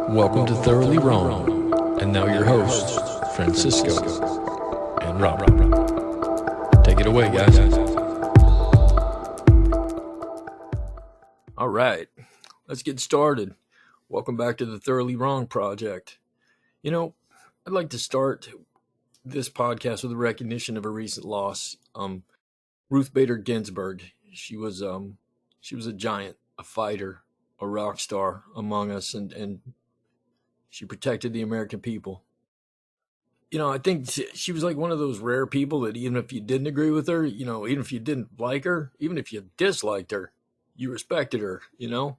Welcome to Thoroughly Wrong, and now your hosts, Francisco and Rob. Take it away, guys. All right, let's get started. Welcome back to the Thoroughly Wrong Project. You know, I'd like to start this podcast with a recognition of a recent loss. Ruth Bader Ginsburg. She was a giant, a fighter, a rock star among us, and she protected the American people. You know, I think she was like one of those rare people that even if you didn't agree with her, you know, even if you didn't like her, even if you disliked her, you respected her, you know?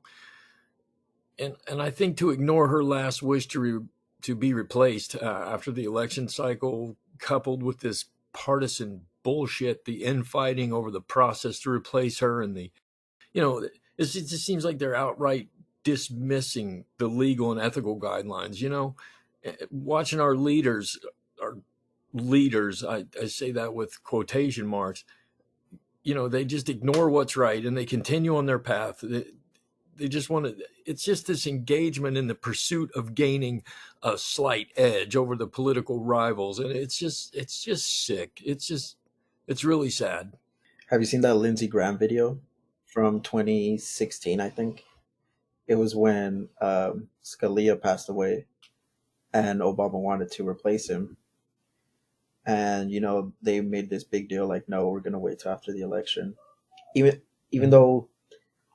And I think to ignore her last wish to be replaced after the election cycle, coupled with this partisan bullshit, the infighting over the process to replace her, and it just seems like they're outright dismissing the legal and ethical guidelines. You know, watching our leaders, I say that with quotation marks, you know, they just ignore what's right and they continue on their path. They just want to, it's just this engagement in the pursuit of gaining a slight edge over the political rivals. And it's just sick. It's really sad. Have you seen that Lindsey Graham video from 2016, I think? It was when Scalia passed away and Obama wanted to replace him. And, you know, they made this big deal like, no, we're going to wait till after the election. Even though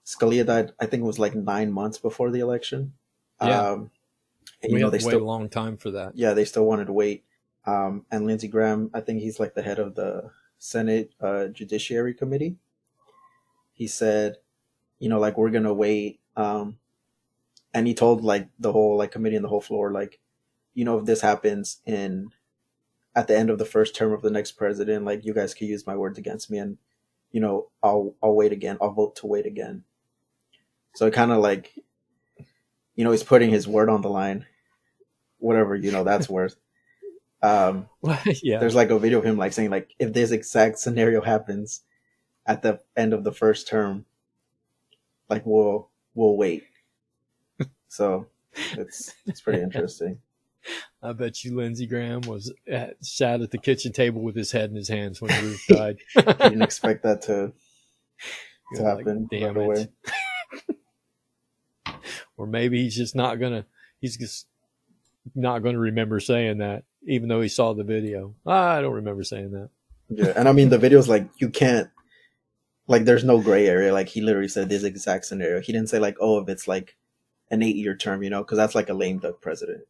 Scalia died, I think it was like 9 months before the election. Yeah. And, you know, they wait a long time for that. Yeah, they still wanted to wait. And Lindsey Graham, I think he's like the head of the Senate Judiciary Committee. He said, you know, like, we're going to wait. And he told like the whole like committee and the whole floor, like, you know, if this happens at the end of the first term of the next president, like, you guys can use my words against me, and, you know, I'll wait again. I'll vote to wait again. So it kind of like, you know, he's putting his word on the line, whatever, you know, that's worth. Yeah. There's like a video of him like saying like, if this exact scenario happens at the end of the first term, like we'll wait. So it's pretty interesting. I bet you Lindsey Graham sat at the kitchen table with his head in his hands when Ruth died. Didn't expect that to happen. Like, damn it. Or maybe he's just not gonna remember saying that, even though he saw the video. I don't remember saying that. Yeah, and I mean the video's like, you can't, like, there's no gray area. Like, he literally said this exact scenario. He didn't say like, oh, if it's like an 8-year term, you know, because that's like a lame duck president.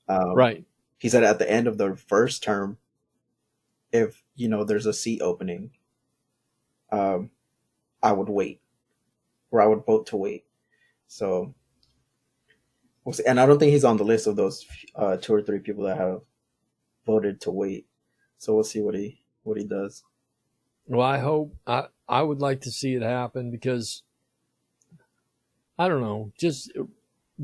Right. He said at the end of the first term, if, you know, there's a seat opening, I would wait, or I would vote to wait. So we'll see. And I don't think he's on the list of those 2 or 3 people that have voted to wait. So we'll see what he does. Well, I hope I would like to see it happen, because I don't know, just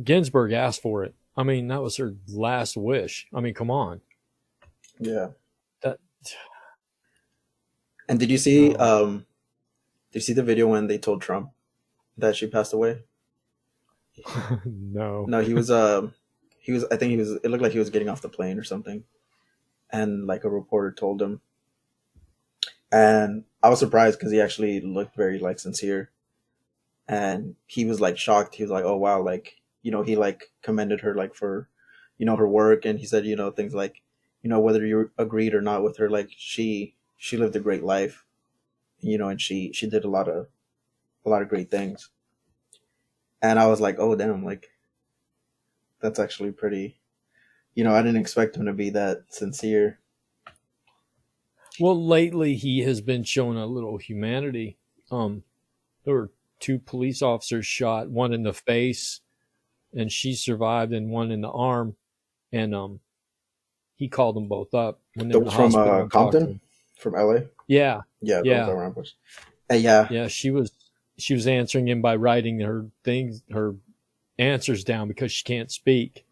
Ginsburg asked for it. I mean, that was her last wish. I mean, come on. Yeah. And did you see the video when they told Trump that she passed away? No. No, it looked like he was getting off the plane or something. And like a reporter told him. And I was surprised because he actually looked very like sincere. And he was like shocked. He was like, oh wow, like, you know, he like commended her like for, you know, her work. And he said, you know, things like, you know, whether you agreed or not with her, like she lived a great life, you know, and she did a lot of great things. And I was like, oh damn, like, that's actually pretty, you know, I didn't expect him to be that sincere. Well, lately he has been showing a little humanity. There were 2 police officers shot, one in the face, and she survived, and one in the arm. And he called them both up when they were in the hospital. From Compton, from LA. Yeah. Yeah. She was answering him by writing her answers down because she can't speak.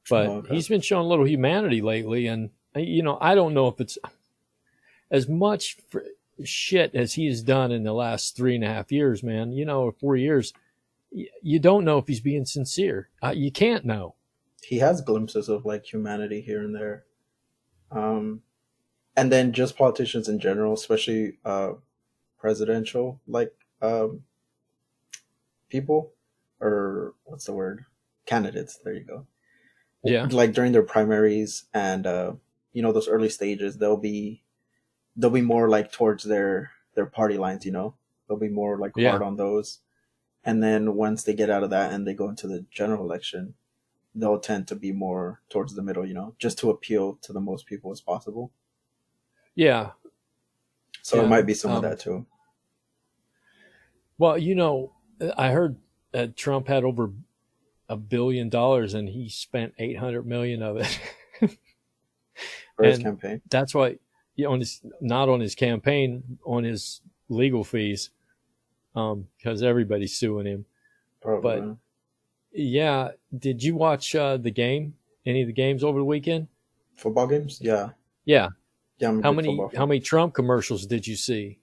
But He's been showing a little humanity lately, and you know, I don't know if it's as much shit as he's done in the last 3.5 years, man. You know, 4 years. you don't know if he's being sincere. You can't know. He has glimpses of like humanity here and there. And then just politicians in general, especially presidential like people, or what's the word, candidates. There you go. Yeah. Like during their primaries and those early stages, they'll be more like towards their party lines. They'll be more like Yeah. hard on those. And then once they get out of that and they go into the general election, they'll tend to be more towards the middle, just to appeal to the most people as possible. Yeah. So it might be some of that too. Well, I heard that Trump had over $1 billion and he spent 800 million of it For his campaign. That's why, not on his campaign, on his legal fees, because everybody's suing him. Probably. But yeah, did you watch the game? Any of the games over the weekend? Football games? Yeah. Yeah. I'm How many Trump commercials did you see?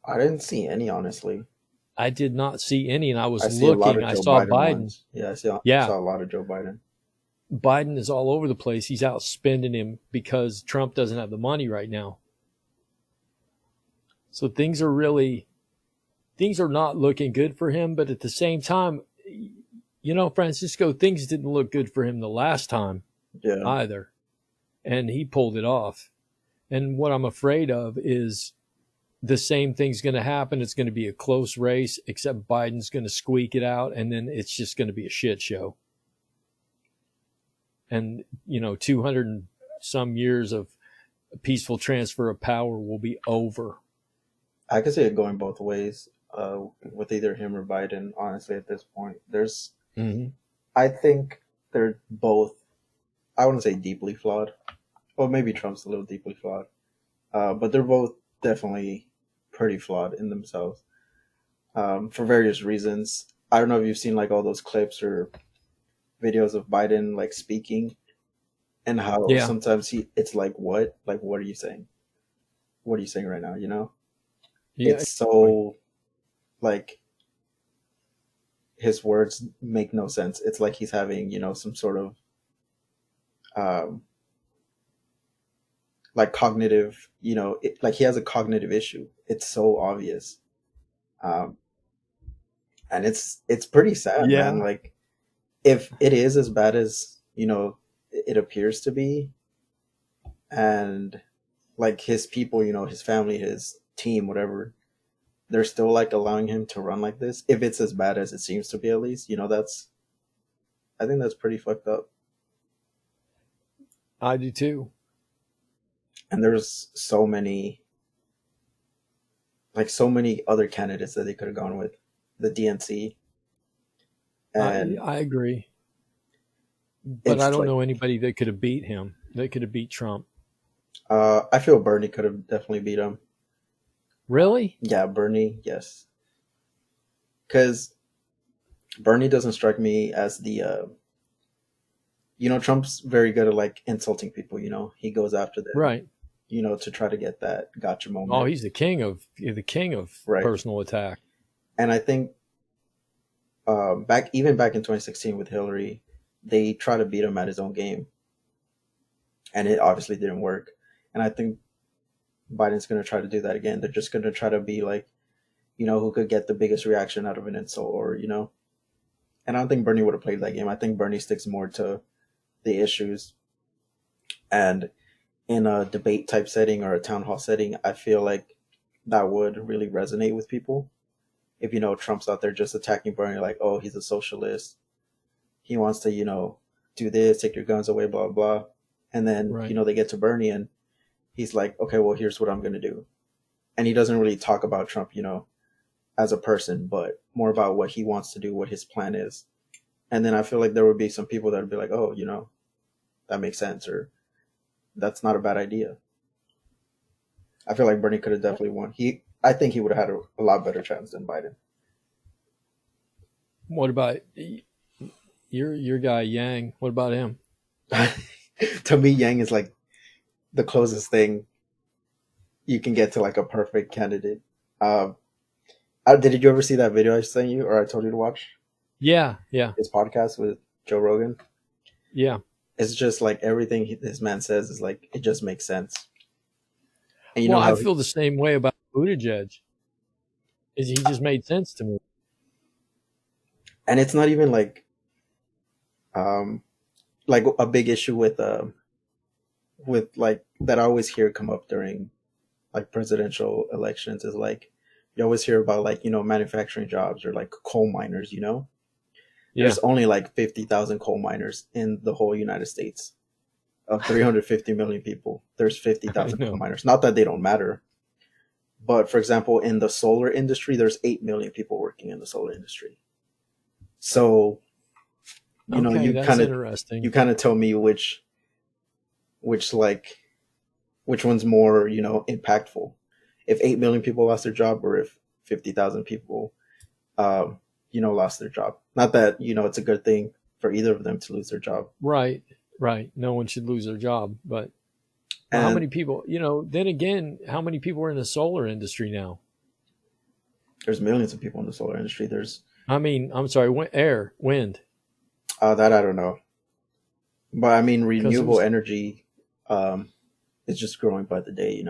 I didn't see any, honestly. I did not see any, and I was see a lot looking. of I Joe saw Biden Biden. ones. Yeah, I saw a lot of Joe Biden. Biden is all over the place. He's out spending him because Trump doesn't have the money right now. So things are not looking good for him. But at the same time, Francisco, things didn't look good for him the last time either. And he pulled it off. And what I'm afraid of is the same thing's going to happen. It's going to be a close race, except Biden's going to squeak it out, and then it's just going to be a shit show. And, 200 and some years of peaceful transfer of power will be over. I could see it going both ways with either him or Biden, honestly, at this point. I think they're both, I wouldn't say deeply flawed. Well, maybe Trump's a little deeply flawed. But they're both definitely pretty flawed in themselves for various reasons. I don't know if you've seen like all those clips or videos of Biden like speaking, and how sometimes it's like, what are you saying? What are you saying right now? Yeah. It's so like his words make no sense. It's like he's having some sort of like cognitive, like he has a cognitive issue. It's so obvious. And it's pretty sad, man. Like, if it is as bad as, it appears to be, and like his people, his family, his team, whatever, they're still like allowing him to run like this. If it's as bad as it seems to be, at least, I think that's pretty fucked up. I do too. And there's so many other candidates that they could have gone with. The DNC. And I agree. But I don't know anybody that could have beat him. That could have beat Trump. I feel Bernie could have definitely beat him. Really? Yeah, Bernie, yes. Because Bernie doesn't strike me as the... Trump's very good at like insulting people, he goes after them. Right. To try to get that gotcha moment. Oh, he's the king of personal attack. And I think back in 2016 with Hillary, they tried to beat him at his own game, and it obviously didn't work. And I think Biden's going to try to do that again. They're just going to try to be like, who could get the biggest reaction out of an insult, or And I don't think Bernie would have played that game. I think Bernie sticks more to the issues, and in a debate type setting or a town hall setting, I feel like that would really resonate with people. If Trump's out there just attacking Bernie, like, oh, he's a socialist, he wants to do this, take your guns away, blah blah, and then they get to Bernie and he's like, okay, well, here's what I'm going to do, and he doesn't really talk about Trump as a person, but more about what he wants to do, what his plan is. And then I feel like there would be some people that would be like, oh, that makes sense, or that's not a bad idea. I feel like Bernie could have definitely won. I think he would have had a lot better chance than Biden. What about your guy Yang? What about him? To me, Yang is like the closest thing you can get to like a perfect candidate. Did you ever see that video I sent you or I told you to watch? Yeah, yeah, His podcast with Joe Rogan. yeah. It's just like everything this man says is like it just makes sense. And you Well, know I how feel the same way about Buttigieg. Is he just made sense to me? and it's not even um like a big issue with like that I always hear come up during like presidential elections is like you always hear about like manufacturing jobs or like coal miners. Yeah, There's only like 50,000 coal miners in the whole United States of 350 million people. There's I 50,000 coal know. miners. Not that they don't matter, but for example, in the solar industry, there's 8 million people working in the solar industry. So Okay, you that's kind of interesting. tell me which like which one's more impactful, if 8 million people lost their job or if 50,000 people lost their job. Not that it's a good thing for either of them to lose their job. Right, right. No one should lose their job, but well, how And many people? Then again, how many people are in the solar industry now? there's millions of people in the solar industry. There's I mean, I'm sorry, wind, that I don't know, but I mean because it renewable was energy um, is just growing by the day.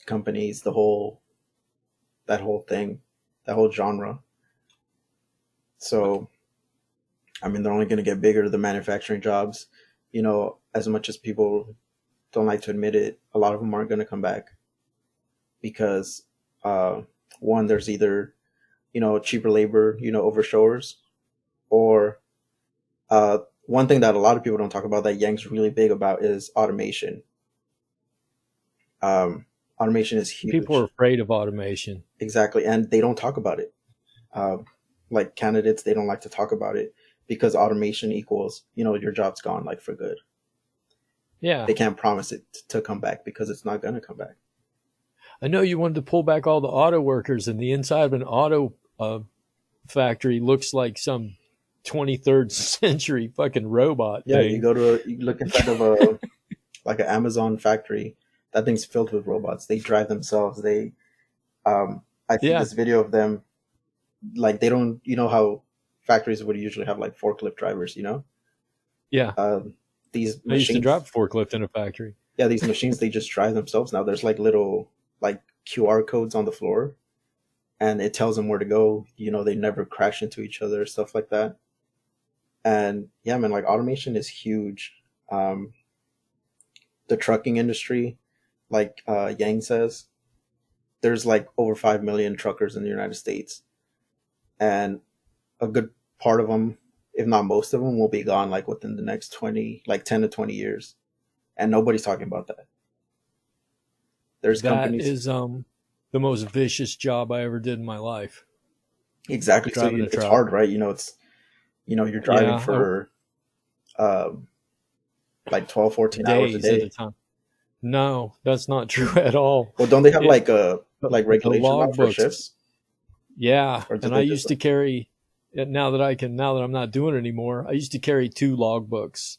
Companies, that whole thing, that whole genre. So I mean, they're only going to get bigger. The manufacturing jobs, as much as people don't like to admit it, a lot of them aren't going to come back because uh, one, there's either cheaper labor, over shores, or one thing that a lot of people don't talk about that Yang's really big about is automation. Automation is people are huge, afraid of automation. exactly, and they don't talk about it. Like candidates, they don't like to talk about it because automation equals your job's gone like for good. Yeah, They can't promise it to come back because it's not going to come back. I know you wanted to pull back all the auto workers, and the inside of an auto factory looks like some 23rd century fucking robot Yeah, you thing. go to you look inside of a like an Amazon factory. That thing's filled with robots. They drive themselves. I see Yeah, this video of them, like they don't, how factories would usually have like forklift drivers. yeah. Um, these I used to machines, drive a forklift in a factory. yeah, these machines they just drive themselves now. There's like little like QR codes on the floor, and it tells them where to go. They never crash into each other, stuff like that. And yeah, man, like automation is huge. Um, the trucking industry, like Yang says, there's like over 5 million truckers in the United States, and a good part of them, if not most of them, will be gone like within the next 20, like 10 to 20 years. And nobody's talking about that. There's That companies, is the most vicious job I ever did in my life, exactly. So driving a it's truck. hard, right? You're driving Yeah, for um, like 12, 14 hours a days at a day. time. No, that's not true at all. Well, don't they have It, like the regulations now for logbooks. shifts? Yeah, Or do and I they just used to carry. Now that I'm not doing it anymore, I used to carry two logbooks,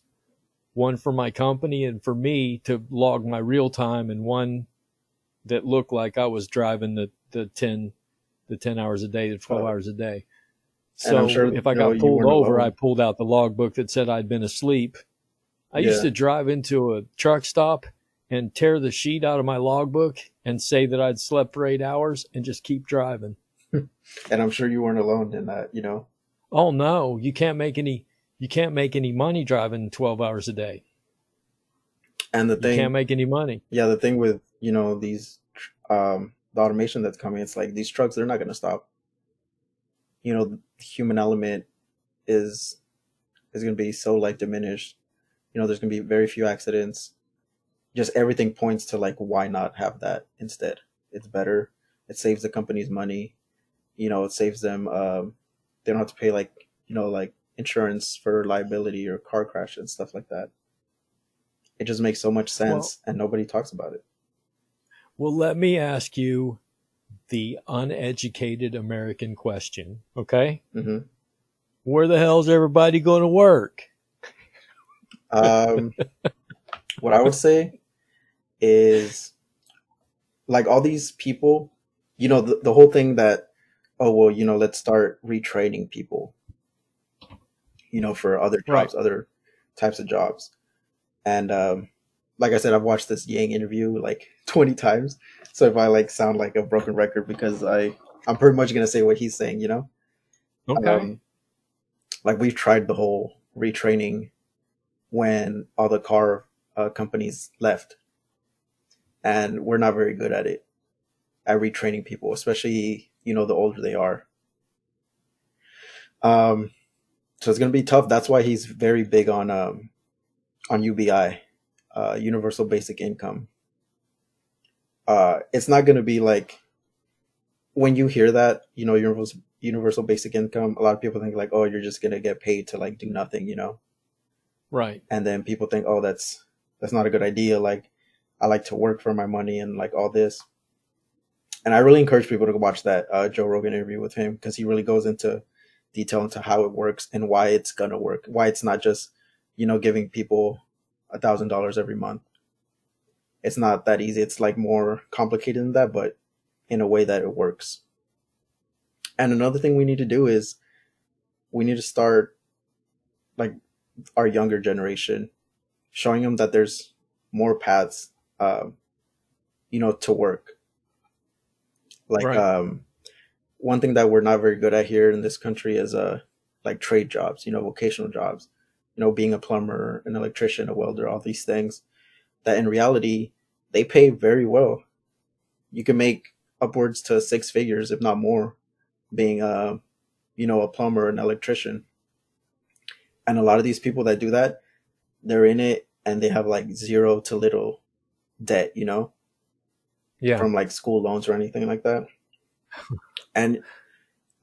one for my company and for me to log my real time, and one that looked like I was driving the 10 hours a day, the 12 uh, hours a day. and I'm sure So if I got you pulled weren't over, I alone. pulled out the logbook that said I'd been asleep. I used Yeah. to drive into a truck stop and tear the sheet out of my logbook and say that I'd slept for 8 hours and just keep driving. And I'm sure you weren't alone in that. Oh no, you can't make any money driving 12 hours a day. And the You can't thing, make any money. yeah, the thing with, these, the automation that's coming, it's like these trucks, they're not going to stop. The human element is, is going to be so like diminished. There's going to be very few accidents. Just everything points to like, why not have that instead? It's better. It saves the companies money. It saves them, they don't have to pay like insurance for liability or car crash and stuff like that. It just makes so much Well, sense and nobody talks about it. well, let me ask you the uneducated American question, okay? Hmm. Where the hell's everybody going to work? Um, what I would say is like all these people. the whole thing that, oh, well, let's start retraining people, for other Right. jobs, other types of jobs. And like I said, I've watched this Yang interview like 20 times. So if I like sound like a broken record, because I'm pretty much gonna say what he's saying. Okay. Um, like we've tried the whole retraining when all the car companies left, and we're not very good at it, at retraining people, especially the older they are. Um, so it's gonna be tough. That's why he's very big on UBI, Universal Basic Income. It's not gonna be like when you hear that, universal basic income. A lot of people think like, oh, you're just gonna get paid to like do nothing. Right. And then people think, oh, that's not a good idea. Like, I like to work for my money and like all this. And I really encourage people to watch that Joe Rogan interview with him, because he really goes into detail into how it works and why it's gonna work. Why it's not just giving people $1,000 every month. It's not that easy. It's like more complicated than that, but in a way that it works. And another thing we need to do is we need to start like our younger generation, showing them that there's more paths, to work. Like Right. one thing that we're not very good at here in this country is like trade jobs, vocational jobs, being a plumber, an electrician, a welder, all these things that in reality they pay very well. You can make upwards to six figures, if not more, being a plumber, an electrician. And a lot of these people that do that, they're in it and they have like zero to little debt, Yeah. from like school loans or anything like that. And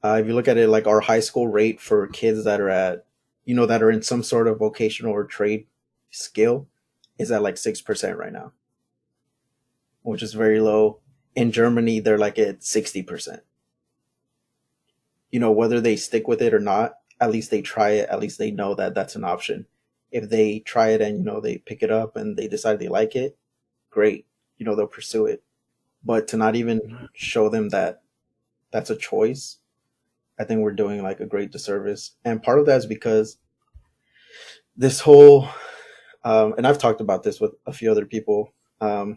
if you look at it, like our high school rate for kids that are that are in some sort of vocational or trade skill is at like 6% right now, which is very low. In Germany, they're like at 60%. Whether they stick with it or not, at least they try it. At least they know that that's an option. If they try it and, they pick it up and they decide they like it, great. They'll pursue it. But to not even show them that that's a choice, I think we're doing like a great disservice. And part of that is because this whole, and I've talked about this with a few other people. I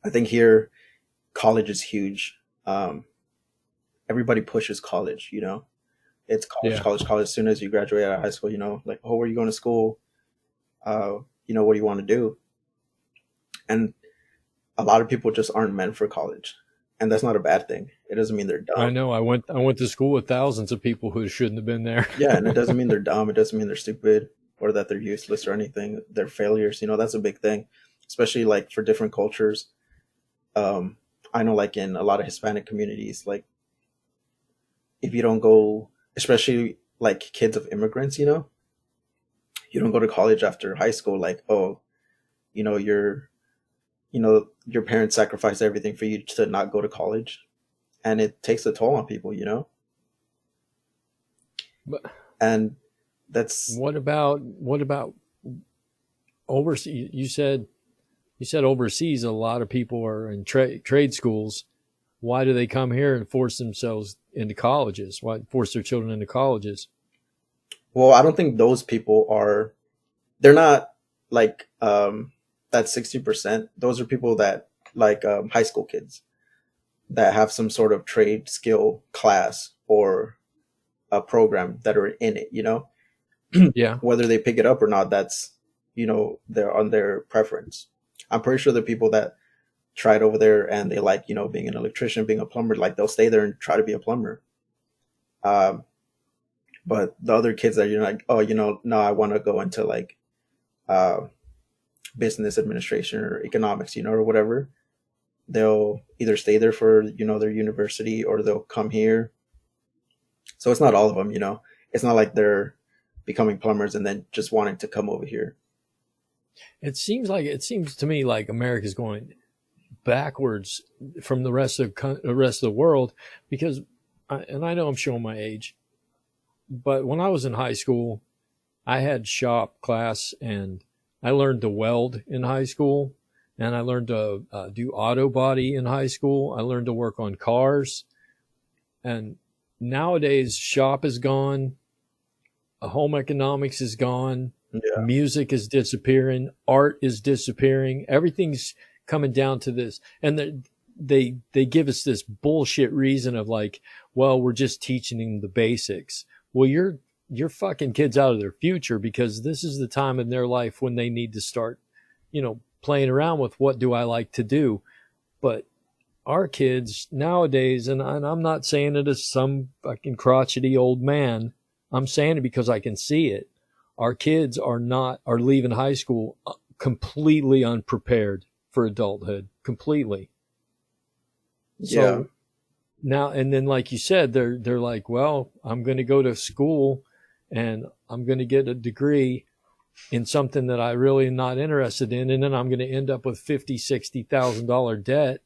think here college is huge. Everybody pushes college. It's college, Yeah. college, college. As soon as you graduate out of high school, like, oh, where are you going to school? What do you want to do? And a lot of people just aren't meant for college, and that's not a bad thing. It doesn't mean they're I dumb. know. I went to school with thousands of people who shouldn't have been there. Yeah, and it doesn't mean they're dumb. It doesn't mean they're stupid or that they're useless or anything. They're failures. That's a big thing, especially like for different cultures. I know, like in a lot of Hispanic communities, like if you don't go, especially like kids of immigrants, you don't go to college after high school. Like, oh, you know, your your parents sacrificed everything for you to not go to college, and it takes a toll on people. But And that's what about overseas? You said overseas. A lot of people are in trade schools. Why do they come here and force themselves into colleges? Why force their children into colleges? well, I don't think those people are. They're not like that 60%. Those are people that like high school kids that have some sort of trade skill class or a program that are in it. Yeah. Whether they pick it up or not, that's they're on their preference. I'm pretty sure the people that tried over there and they like being an electrician, being a plumber, like they'll stay there and try to be a plumber. Um, but the other kids that you're like, oh, no, I want to go into like uh, business administration or economics, or whatever. They'll either stay there for their university or they'll come here. So it's not all of them. It's not like they're becoming plumbers and then just wanting to come over here. It seems to me like America's going backwards from the rest of the world because, and I know I'm showing my age, but when I was in high school, I had shop class and I learned to weld in high school. and I learned to do auto body in high school. I learned to work on cars. And nowadays, shop is gone. Home economics is gone. Yeah. Music is disappearing. Art is disappearing. Everything's coming down to this. And they give us this bullshit reason of like, well, we're just teaching them the basics. Well, you're fucking kids out of their future, because this is the time in their life when they need to start, playing around with what do I like to do. But our kids nowadays, and I'm not saying it as some fucking crotchety old man, I'm saying it because I can see it. Our kids are leaving high school completely unprepared for adulthood, completely. Yeah. So now, and then like you said, they're like, well, I'm going to go to school and I'm going to get a degree in something that I really am not interested in. And then I'm going to end up with $50,000-$60,000 debt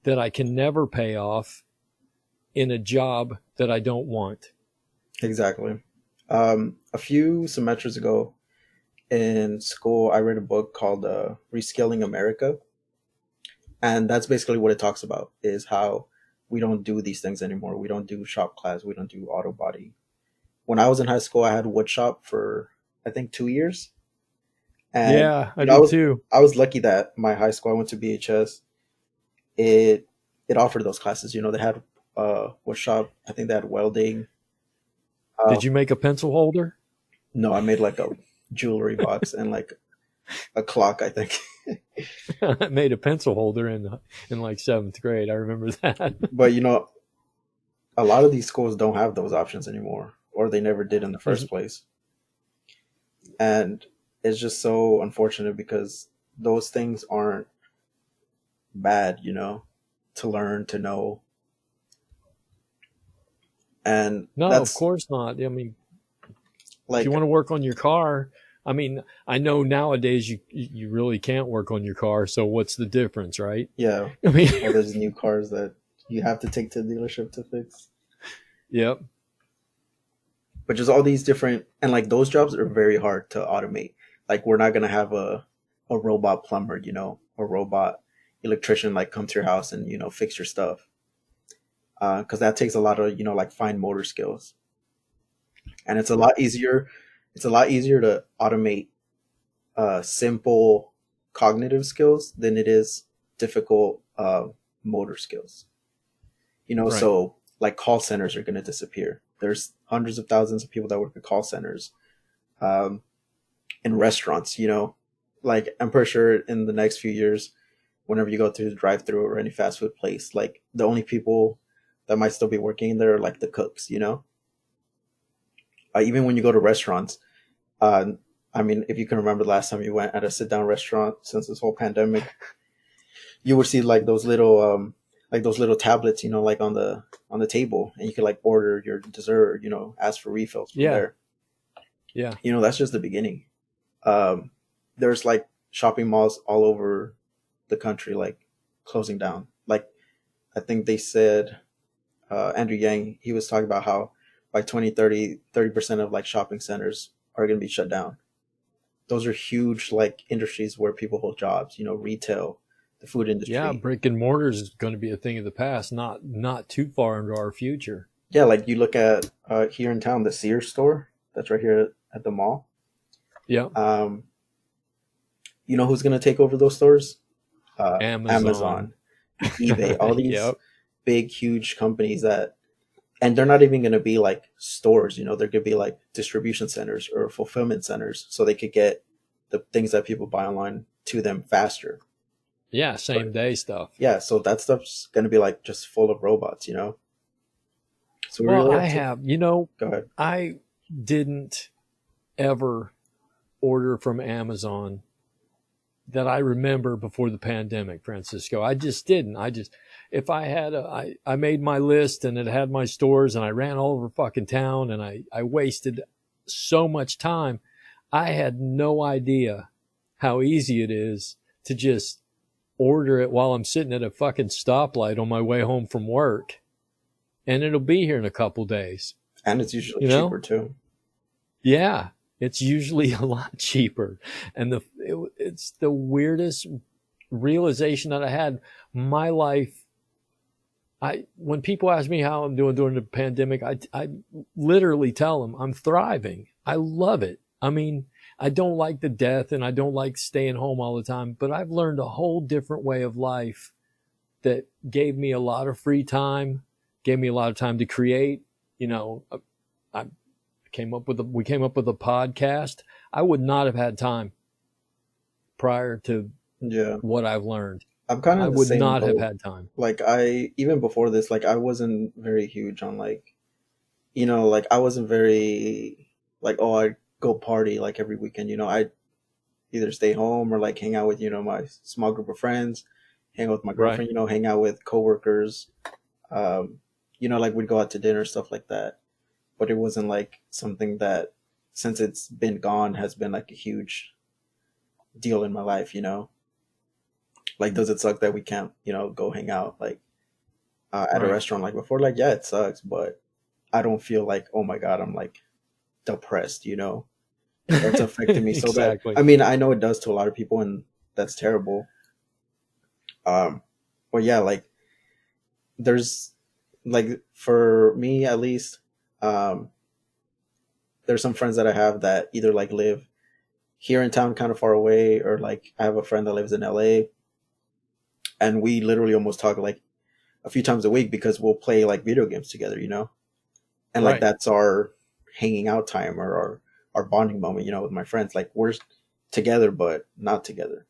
that I can never pay off in a job that I don't want. Exactly. A few semesters ago in school, I read a book called Reskilling America. And that's basically what it talks about, is how we don't do these things anymore. We don't do shop class. We don't do auto body. When I was in high school, I had wood shop for, I think, 2 years. And yeah, I did too. I was lucky that my high school, I went to BHS, it offered those classes. They had wood shop. I think they had welding. Did you make a pencil holder? No, I made like a jewelry box and like a clock, I think. I made a pencil holder in like 7th grade. I remember that. But a lot of these schools don't have those options anymore, or they never did in the first place. And it's just so unfortunate, because those things aren't bad, to learn, to know. And no, of course not. I mean, like, if you want to work on your car, I mean, I know nowadays you really can't work on your car. So what's the difference, right? Yeah. I mean, there's new cars that you have to take to the dealership to fix. Yep. But just all these different, and like those jobs are very hard to automate. Like, we're not going to have a robot plumber, a robot electrician, like come to your house and, fix your stuff. Because that takes a lot of, like fine motor skills. And it's a lot easier to automate simple cognitive skills than it is difficult motor skills. Right. So like call centers are going to disappear. There's hundreds of thousands of people that work at call centers. In restaurants, like I'm pretty sure in the next few years, whenever you go through the drive-through or any fast food place, like the only people that might still be working there are like the cooks, even when you go to restaurants, I mean, if you can remember the last time you went at a sit-down restaurant since this whole pandemic, you would see like those little tablets, like on the table, and you could like order your dessert, ask for refills from there. Yeah. That's just the beginning. There's like shopping malls all over the country, like closing down. Like, I think they said, Andrew Yang, he was talking about how by 2030, 30% of like shopping centers are going to be shut down. Those are huge like industries where people hold jobs, retail, the food industry. Yeah, brick and mortar is going to be a thing of the past, not too far into our future. Yeah, like you look at here in town, the Sears store that's right here at the mall. Yeah. You know who's going to take over those stores? Amazon, eBay, all these big, huge companies and they're not even going to be like stores, they're going to be like distribution centers or fulfillment centers, so they could get the things that people buy online to them faster. Yeah, same day stuff. Yeah, so that stuff's going to be like just full of robots, So well, go ahead. I didn't ever order from Amazon that I remember before the pandemic, Francisco. I just didn't. If I had I made my list and it had my stores and I ran all over fucking town and I wasted so much time. I had no idea how easy it is to just order it while I'm sitting at a fucking stoplight on my way home from work. And it'll be here in a couple days. And it's usually cheaper too. Yeah. It's usually a lot cheaper. And it's the weirdest realization that I had. My life, when people ask me how I'm doing during the pandemic, I literally tell them I'm thriving. I love it. I mean, I don't like the death and I don't like staying home all the time, but I've learned a whole different way of life that gave me a lot of free time, gave me a lot of time to create. You know, I we came up with a podcast. I would not have had time prior to Yeah. what I've learned. I'm kind I of the would same not have boat. had time. Like even before this, like I wasn't very huge on like, like I wasn't very like, oh, I go party like every weekend. I either stay home or like hang out with, my small group of friends, hang out with my Right. girlfriend, hang out with coworkers. Um, like we'd go out to dinner, stuff like that. But it wasn't like something that, since it's been gone, has been like a huge deal in my life. Like, does it suck that we can't, go hang out like at a Right. restaurant like before? Like, yeah, it sucks, but I don't feel like, oh my God, I'm like depressed. Or it's affecting me so bad. Exactly. I mean, I know it does to a lot of people, and that's terrible. Um, but yeah, like there's like for me at least, um, there's some friends that I have that either like live here in town, kind of far away, or like I have a friend that lives in LA, and we literally almost talk like a few times a week because we'll play like video games together. And like Right. that's our hanging out time or our bonding moment, with my friends. Like we're together but not together.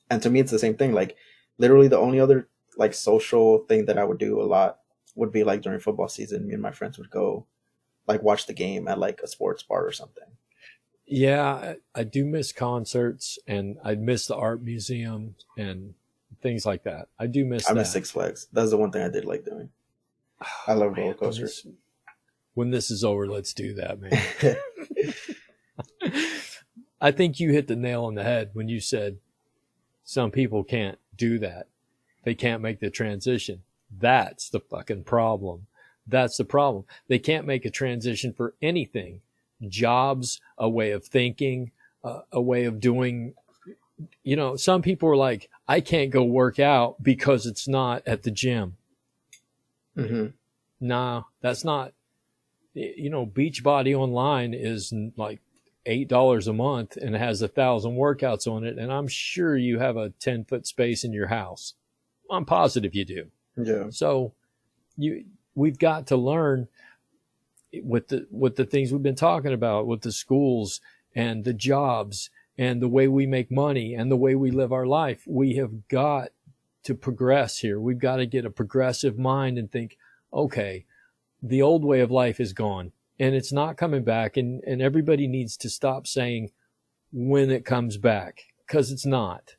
And to me it's the same thing. Like literally the only other like social thing that I would do a lot would be like during football season, me and my friends would go like watch the game at like a sports bar or something. Yeah, I do miss concerts and I miss the art museum and things like that. I do miss I miss that. Six Flags. That's the one thing I did like doing. I Oh, love roller man, coasters. when this is over, let's do that, man. I think you hit the nail on the head when you said some people can't do that. They can't make the transition. That's the fucking problem. That's the problem. They can't make a transition for anything. Jobs, a way of thinking, a way of doing. Some people are like, I can't go work out because it's not at the gym. Hmm. Nah, that's not. Beachbody online is like $8 a month and it has 1,000 workouts on it. And I'm sure you have a 10-foot space in your house. I'm positive you do. Yeah. So we've got to learn with the things we've been talking about with the schools and the jobs and the way we make money and the way we live our life. We have got to progress here. We've got to get a progressive mind and think, okay, the old way of life is gone and it's not coming back. And everybody needs to stop saying when it comes back, because it's not.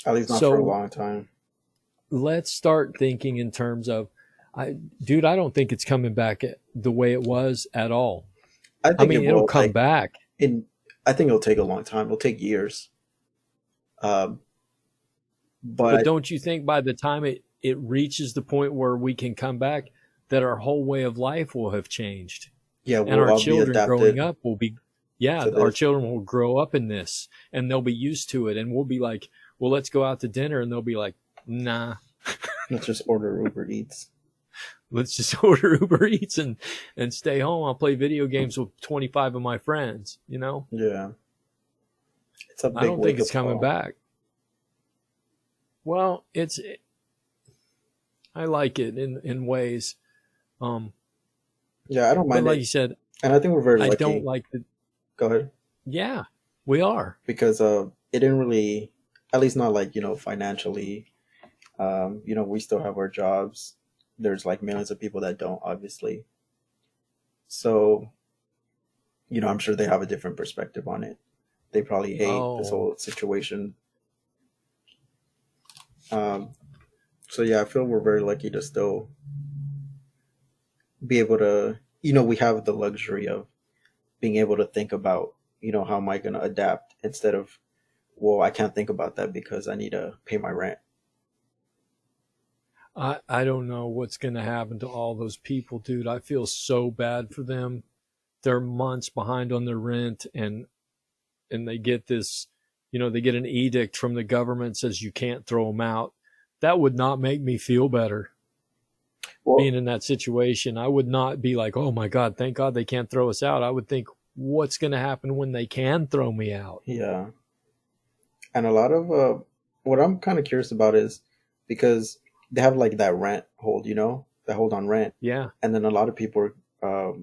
At least not for a So long time. let's start thinking in terms of, I don't think it's coming back the way it was at all. I I think mean, it it'll will. come Like back, I think it'll take a long time. It'll take years. Um, but but don't you think by the time it reaches the point where we can come back, that our whole way of life will have changed? yeah, And we'll our all be children growing adapted up will be, yeah, to our this. children will grow up in this and they'll be used to it. And we'll be like, well, let's go out to dinner. And they'll be like, nah, Let's just order Uber Eats. let's just order Uber Eats and stay home. I'll play video games with 25 of my friends. Yeah, it's a I big don't think wake it's up coming call. back. Well, I like it in ways. Um, Yeah, I don't but mind like it, you said, and I think we're very I don't lucky. like the, Go ahead, yeah, we are. because it didn't really, at least not like financially. We still have our jobs. There's like millions of people that don't, obviously. So I'm sure they have a different perspective on it. They probably hate this Oh, whole situation. Um, so yeah, I feel we're very lucky to still be able to, we have the luxury of being able to think about, how am I going to adapt instead of, well, I can't think about that because I need to pay my rent. I don't know what's going to happen to all those people, dude. I feel so bad for them. They're months behind on their rent and they get this, they get an edict from the government says you can't throw them out, that would not make me feel better. Being Well, in that situation, I would not be like, oh my God, thank God they can't throw us out. I would think, what's going to happen when they can throw me out? yeah. And a lot of what I'm kind of curious about is because they have like that rent hold, that hold on rent. Yeah. And then a lot of people are,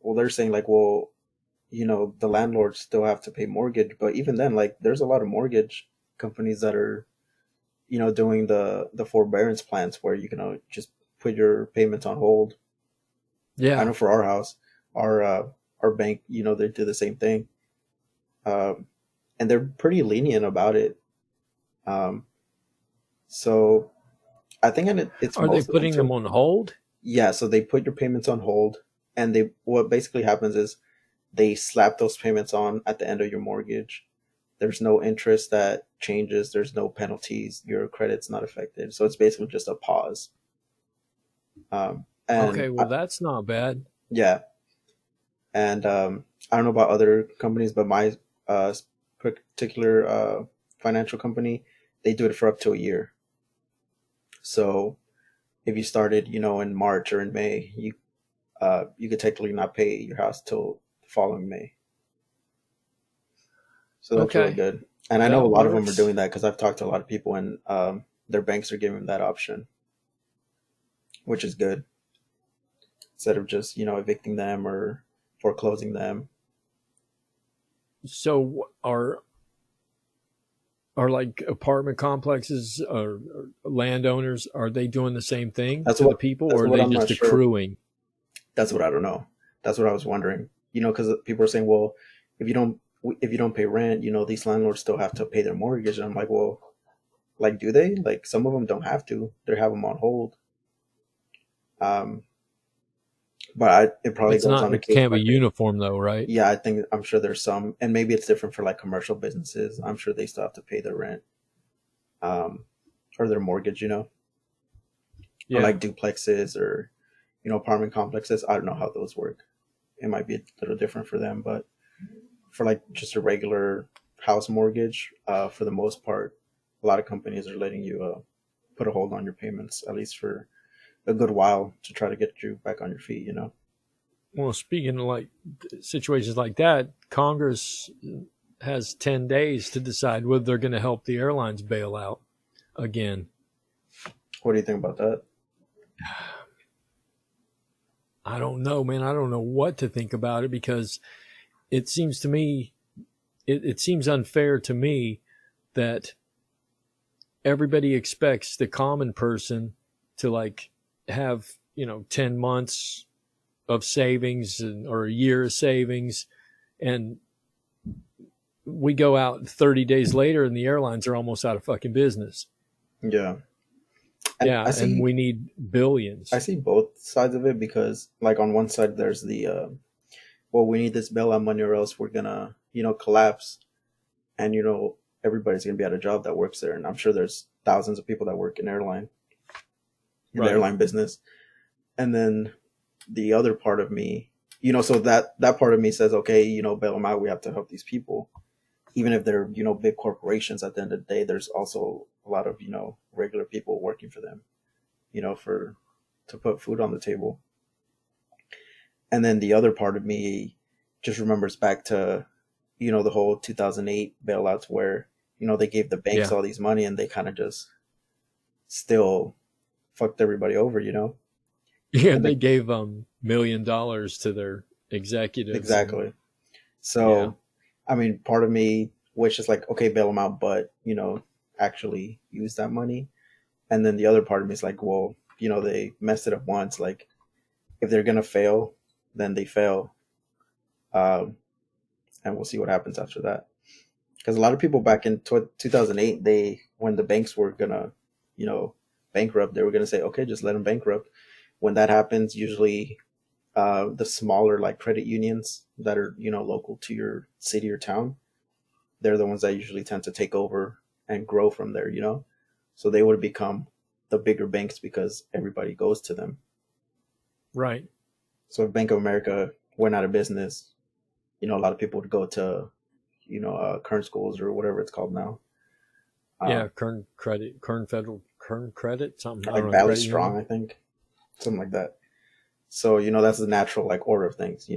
well, they're saying like, well, the landlords still have to pay mortgage. But even then, like, there's a lot of mortgage companies that are, doing the forbearance plans where you can just put your payments on hold. I Yeah. know for our house, our bank, they do the same thing, and they're pretty lenient about it. Um, so I think it's Are they most of them putting them too. on hold? Yeah, so they put your payments on hold, and they what basically happens is they slap those payments on at the end of your mortgage. There's no interest that changes. There's no penalties. Your credit's not affected. So it's basically just a pause. And Okay, well, that's not bad. yeah, and I don't know about other companies, but my uh, particular financial company, they do it for up to a year. So if you started, in March or in May, you could technically not pay your house till the following May. So that's really Okay, good. And I know a that lot of them are works. doing that because I've talked to a lot of people, and their banks are giving them that option, which is good instead of just evicting them or foreclosing them. So are like apartment complexes or landowners, are they doing the same thing That's to the what people, that's or are what they I'm just not sure. accruing? That's what I don't know. That's what I was wondering. Because people are saying, well, if you don't if you don't pay rent, these landlords still have to pay their mortgage. And I'm like, well, like, do they? Like, some of them don't have to. They have them on hold. Um, but it probably goes on a It case can't by be case. uniform though, right? Yeah, I'm sure there's some, and maybe it's different for like commercial businesses. I'm sure they still have to pay their rent, um, or their mortgage, or Yeah. like duplexes or apartment complexes. I don't know how those work. It might be a little different for them, but for like just a regular house mortgage, for the most part, a lot of companies are letting you put a hold on your payments at least for a good while to try to get you back on your feet. Well, speaking of like situations like that, Congress has 10 days to decide whether they're going to help the airlines bail out again. What do you think about that? I don't know, man. I don't know what to think about it because it seems to me, it seems unfair to me that everybody expects the common person to like have, 10 months of savings or a year of savings. And we go out 30 days later and the airlines are almost out of fucking business. Yeah, and Yeah. And we need I billions. see both sides of it because, like, on one side there's the well, we need this bailout money or else we're gonna collapse, and everybody's gonna be out of job that works there, and I'm sure there's thousands of people that work in the Right. airline business. And then the other part of me, so that part of me says, okay, bail them out. We have to help these people, even if they're big corporations. At the end of the day, there's also a lot of regular people working for them, for to put food on the table. And then the other part of me just remembers back to the whole 2008 bailouts where they gave the banks Yeah. all these money and they kind of just still fucked everybody over. Yeah. And They they gave $1 million to their executives and exactly. yeah. So, I mean, part of me wishes like, okay, bail them out, but actually use that money. And then the other part of me is like, well, they messed it up once. Like, if they're gonna fail, then they fail, um, and we'll see what happens after that. Because a lot of people back in 2008, when the banks were gonna, you know, bankrupt, they were gonna say, okay, just let them bankrupt. When that happens, usually the smaller like credit unions that are local to your city or town, they're the ones that usually tend to take over and grow from there. So they would become the bigger banks because everybody goes to them. Right. So if Bank of America went out of business, a lot of people would go to Kern schools or whatever it's called now. Yeah, Kern Credit, something. I Like don't know, Valley credit Strong, union. I think, something like that. So that's the natural like order of things.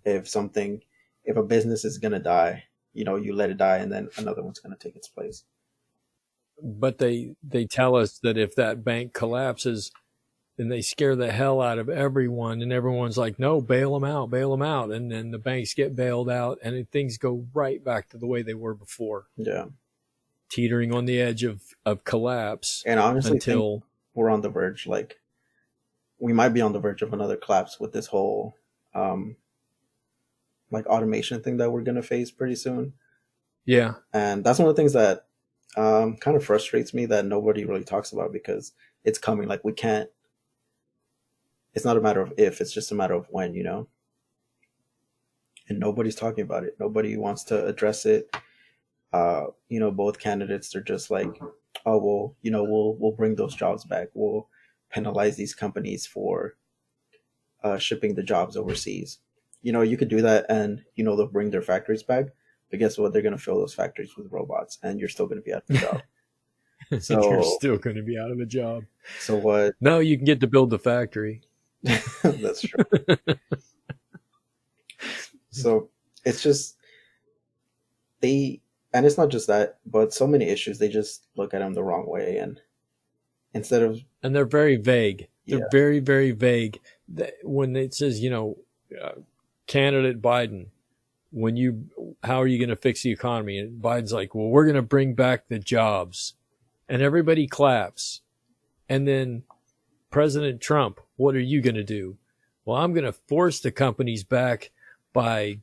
If something, if a business is gonna die, you let it die, and then another one's gonna take its place. But they tell us that if that bank collapses, then they scare the hell out of everyone, and everyone's like, no, bail them out, and then the banks get bailed out, and things go right back to the way they were before, Yeah, teetering on the edge of collapse and I honestly think until we're on the verge. Like we might be on the verge of another collapse with this whole um, like automation thing that we're gonna face pretty soon. yeah. And that's one of the things that kind of frustrates me that nobody really talks about because it's coming. Like we can't. It's not a matter of if; it's just a matter of when. And nobody's talking about it. Nobody wants to address it. Both candidates are just like, oh well, we'll bring those jobs back. We'll penalize these companies for shipping the jobs overseas. You could do that, and they'll bring their factories back. But guess what? They're going to fill those factories with robots, and you're still going to be out of a job. You're So, still going to be out of a job. so what? No, you can get to build the factory. That's true. So it's just and it's not just that, but so many issues they just look at them the wrong way, and instead of And they're very vague. yeah, They're very, very vague. When it says, candidate Biden, how are you going to fix the economy? And Biden's like, well, we're going to bring back the jobs, and everybody claps. And then President Trump, what are you going to do? Well, I'm going to force the companies back by,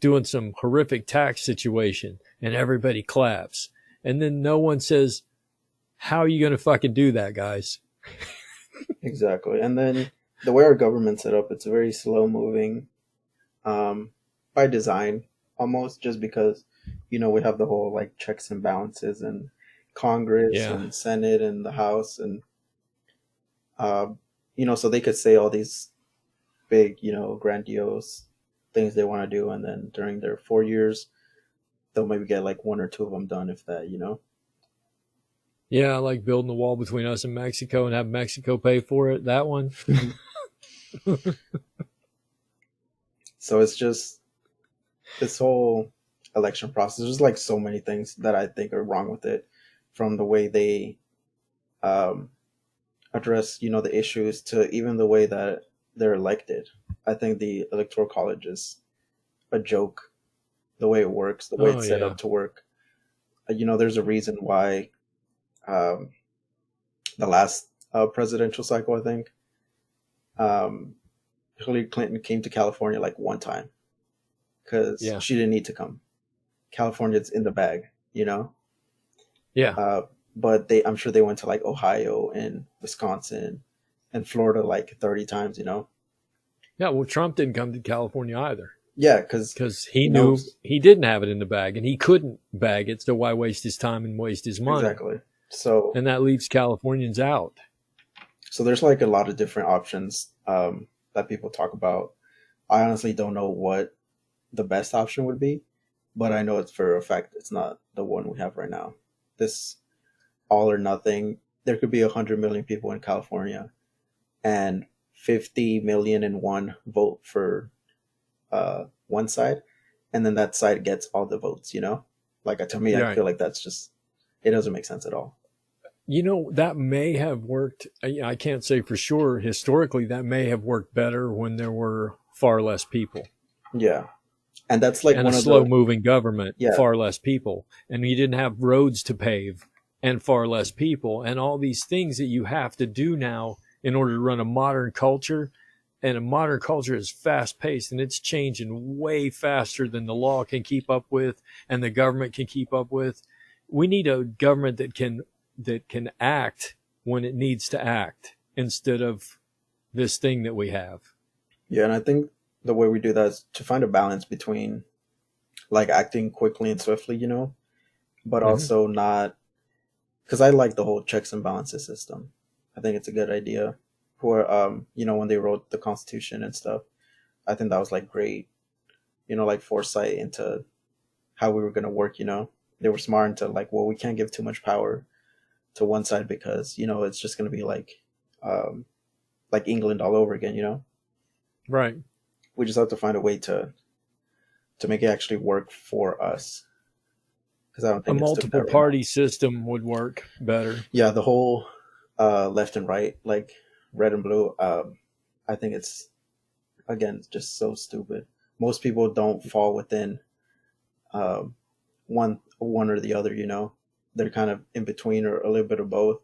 doing some horrific tax situation, and everybody claps. And then no one says, how are you going to fucking do that, guys? exactly. And then the way our government's set up, it's very slow moving, by design, almost just because we have the whole like checks and balances and Congress Yeah. and Senate and the House and so they could say all these big grandiose things they want to do, and then during their 4 years they'll maybe get like one or two of them done, if that. Yeah, I like building the wall between us and Mexico and have Mexico pay for it. That one. So it's just this whole election process. There's like so many things that I think are wrong with it, from the way they um, address the issues to even the way that they're elected. I think the electoral college is a joke. The way it works, the way it's set up to work. There's a reason why um, the last presidential cycle, I think, Hillary Clinton came to California like one time because she didn't need to come. California's in the bag. Yeah. But I'm sure they went to like Ohio and Wisconsin and Florida like 30 times. Yeah, well, Trump didn't come to California either. Yeah, because he knew he didn't have it in the bag, and he couldn't bag it, so why waste his time and waste his money? Exactly. So, and that leaves Californians out. So there's like a lot of different options that people talk about. I honestly don't know what the best option would be, but I know it's for a fact it's not the one we have right now. This all or nothing. There could be 100 million people in California, and 50 million and one vote for one side, and then that side gets all the votes. Like to me, I feel like that's just, it doesn't make sense at all. That may have worked. I can't say for sure. Historically, that may have worked better when there were far less people. Yeah. And that's like one of the slow-moving government, far less people. And you didn't have roads to pave and far less people and all these things that you have to do now in order to run a modern culture. And a modern culture is fast-paced, and it's changing way faster than the law can keep up with and the government can keep up with. We need a government that can act when it needs to act instead of this thing that we have. Yeah, and I think the way we do that is to find a balance between like acting quickly and swiftly, but also not, because I like the whole checks and balances system. I think it's a good idea. For when they wrote the Constitution and stuff, I think that was like great, like foresight into how we were going to work. They were smart into like, well, we can't give too much power to one side because it's just going to be like England all over again. Right. We just have to find a way to make it actually work for us, because I don't A think it's doing that multiple right now. party system would work better. Yeah, the whole left and right, like red and blue. I think it's, again, just so stupid. Most people don't fall within one or the other. They're kind of in between or a little bit of both.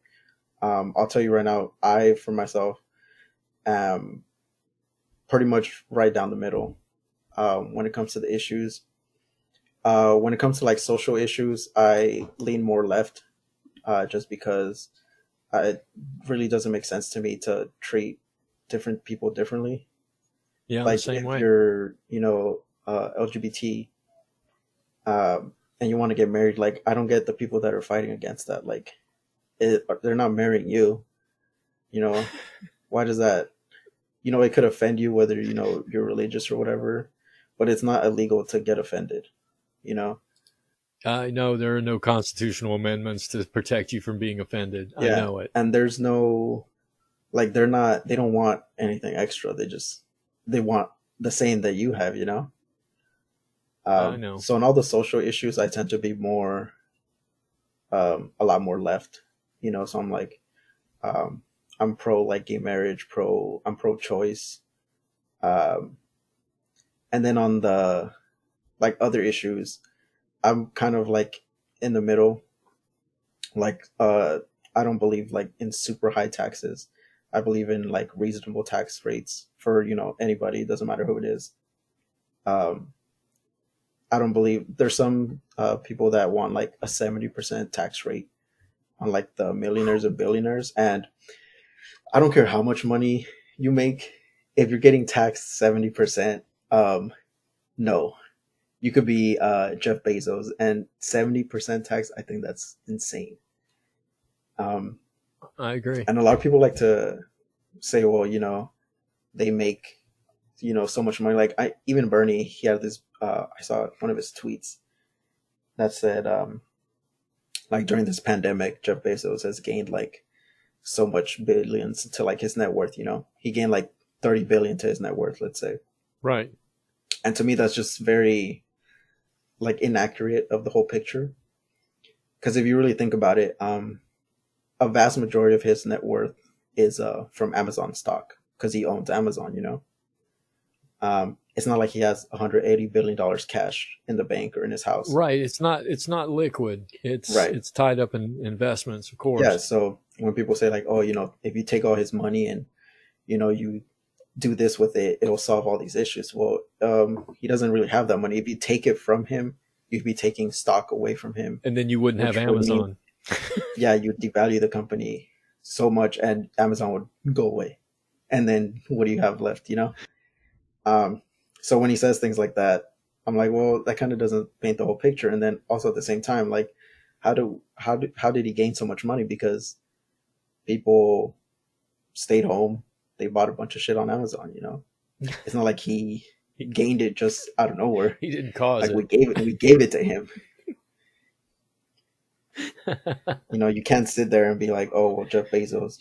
I'll tell you right now, I for myself am pretty much right down the middle when it comes to the issues. When it comes to like social issues, I lean more left, just because it really doesn't make sense to me to treat different people differently. Yeah, Like the same if way. you're, LGBT, and you want to get married, like I don't get the people that are fighting against that. Like they're not marrying you. Why does that? It could offend you whether you're religious or whatever, but it's not illegal to get offended. You know, I know there are no constitutional amendments to protect you from being offended. I yeah. know it. And there's no, like, they don't want anything extra. They want the same that you have. I know. So on all the social issues, I tend to be more, a lot more left. So I'm like, I'm pro like gay marriage, I'm pro choice. And then on the like other issues, I'm kind of like in the middle. Like, I don't believe like in super high taxes. I believe in like reasonable tax rates for, anybody. It doesn't matter who it is. I don't believe there's some people that want like a 70% tax rate on like the millionaires and billionaires. And I don't care how much money you make. If you're getting taxed 70%, no. You could be Jeff Bezos, and 70% tax, I think that's insane. I agree. And a lot of people like to say, well, they make, so much money. Like even Bernie, he had this, I saw one of his tweets that said, like during this pandemic, Jeff Bezos has gained like so much billions to like his net worth. He gained like 30 billion to his net worth, let's say. Right. And to me, that's just very like inaccurate of the whole picture. Because if you really think about it, a vast majority of his net worth is from Amazon stock, because he owns Amazon. It's not like he has $180 billion cash in the bank or in his house. Right. It's not liquid. Right. It's tied up in investments, of course. Yeah. So when people say like, oh, if you take all his money and you do this with it, it'll solve all these issues. Well, he doesn't really have that money. If you take it from him, you'd be taking stock away from him, and then you wouldn't have Amazon. Yeah, you devalue the company so much, and Amazon would go away. And then what do you have left? So when he says things like that, I'm like, well, that kind of doesn't paint the whole picture. And then also at the same time, like, how did he gain so much money? Because people stayed home, they bought a bunch of shit on Amazon. It's not like he gained it just out of nowhere. He didn't cause like it. we gave it to him. You can't sit there and be like, oh, well, Jeff Bezos,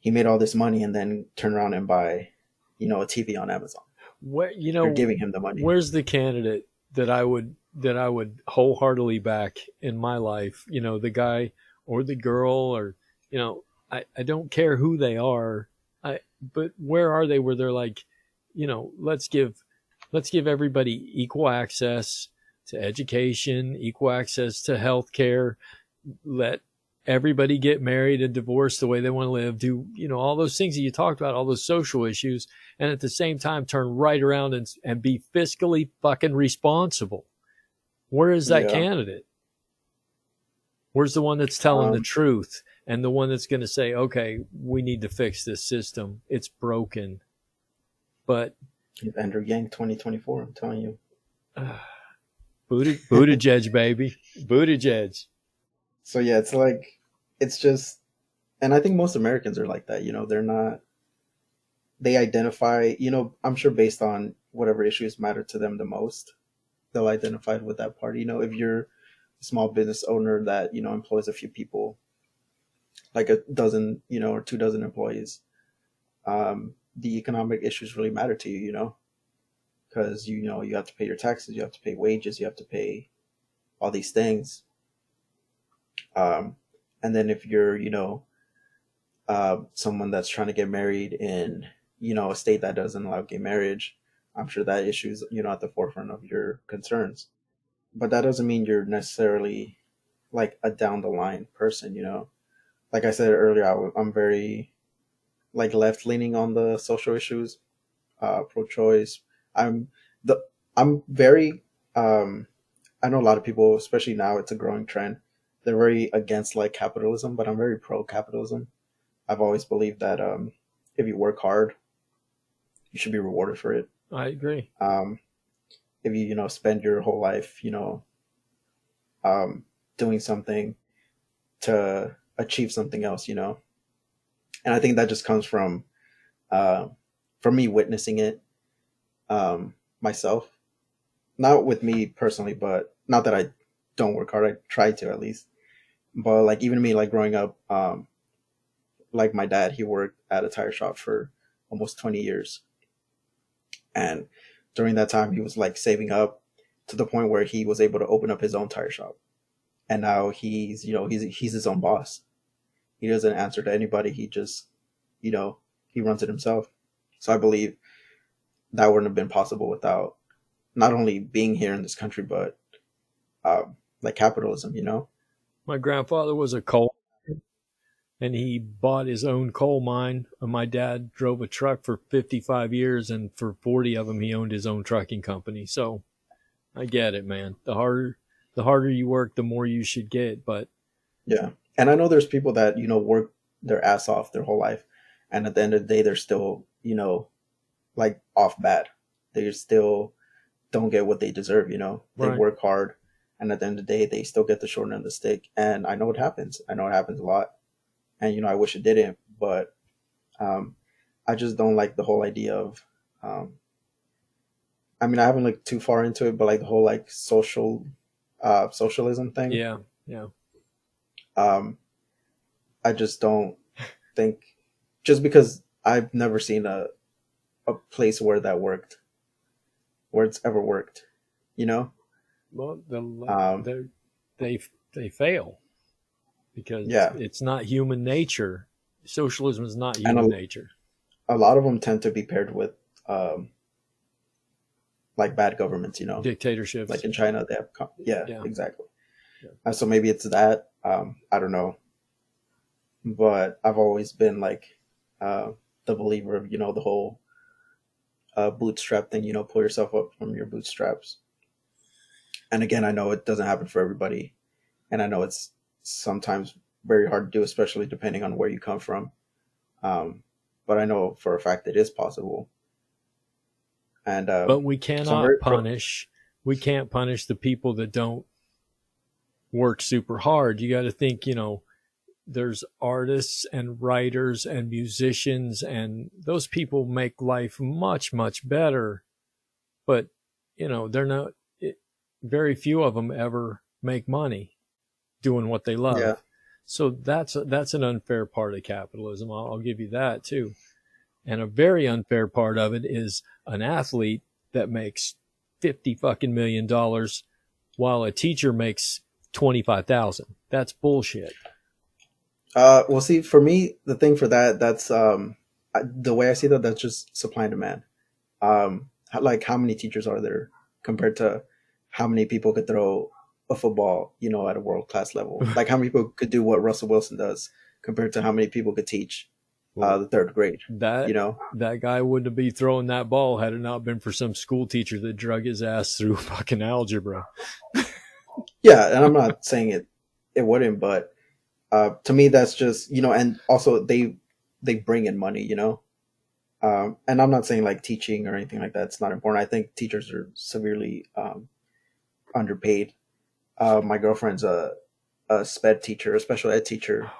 he made all this money and then turn around and buy, a TV on Amazon. You're giving him the money. Where's the candidate that I would wholeheartedly back in my life? The guy or the girl, or I don't care who they are. But where are they? Where they're like, let's give everybody equal access to education, equal access to health care, let everybody get married and divorced the way they want to live, do, all those things that you talked about, all those social issues, and at the same time turn right around and be fiscally fucking responsible. Where is that candidate? Where's the one that's telling the truth and the one that's going to say, okay, we need to fix this system. It's broken. But Andrew Yang 2024, I'm telling you. Buttigieg, baby. Buttigieg. So yeah, it's just, and I think most Americans are like that. They're not, they identify, I'm sure based on whatever issues matter to them the most. they'll identify with that party. If you're a small business owner that employs a few people, like a dozen, or 2 dozen employees, the economic issues really matter to you, because you have to pay your taxes, you have to pay wages, you have to pay all these things. And then if you're someone that's trying to get married in a state that doesn't allow gay marriage, I'm sure that issue's at the forefront of your concerns. But that doesn't mean you're necessarily like a down the line person. Like I said earlier, I'm very like left leaning on the social issues, pro-choice. I'm the I'm very I know a lot of people, especially now, it's a growing trend. They're very against like capitalism, but I'm very pro capitalism. I've always believed that if you work hard, you should be rewarded for it. I agree. If you spend your whole life doing something to achieve something else, and I think that just comes from me witnessing it myself, not with me personally, but not that I don't work hard. I try to at least, but like even me, like growing up, like my dad, he worked at a tire shop for almost 20 years, and during that time, he was like saving up to the point where he was able to open up his own tire shop, and now he's his own boss. He doesn't answer to anybody. He just he runs it himself. So I believe that wouldn't have been possible without not only being here in this country, but like capitalism. My grandfather was a coal, and he bought his own coal mine. My dad drove a truck for 55 years, and for 40 of them, he owned his own trucking company. So I get it, man. The harder you work, the more you should get. But yeah, and I know there's people that work their ass off their whole life, and at the end of the day, they're still like off bad. They still don't get what they deserve. They right. work hard, and at the end of the day, they still get the short end of the stick. And I know it happens. I know it happens a lot. And I wish it didn't, but I just don't like the whole idea of. I mean, I haven't looked too far into it, but like the whole like socialism thing. Yeah. I just don't think, just because I've never seen a place where that worked, where it's ever worked. Well, they fail. Because it's not human nature. Socialism is not human nature. A lot of them tend to be paired with like bad governments, dictatorships. Like in China, they have exactly. Yeah. So maybe it's that. I don't know, but I've always been like the believer of the whole bootstrap thing. Pull yourself up from your bootstraps. And again, I know it doesn't happen for everybody, and I know it's sometimes very hard to do, especially depending on where you come from. But I know for a fact it is possible. And but we cannot punish. We can't punish the people that don't work super hard. You got to think, there's artists and writers and musicians, and those people make life much, much better. But, they're not, very few of them ever make money doing what they love. Yeah. So that's an unfair part of capitalism. I'll give you that too. And a very unfair part of it is an athlete that makes $50 fucking million while a teacher makes 25,000. That's bullshit. Well, see, for me, the thing for that's the way I see that, that's just supply and demand. Like how many teachers are there compared to how many people could throw a football, at a world-class level? Like how many people could do what Russell Wilson does compared to how many people could teach the third grade? That guy wouldn't be throwing that ball had it not been for some school teacher that drug his ass through fucking algebra. Yeah, and I'm not saying it wouldn't, but to me that's just, and also they bring in money, and I'm not saying like teaching or anything like that, it's not important. I think teachers are severely underpaid. My girlfriend's a SPED teacher, a special ed teacher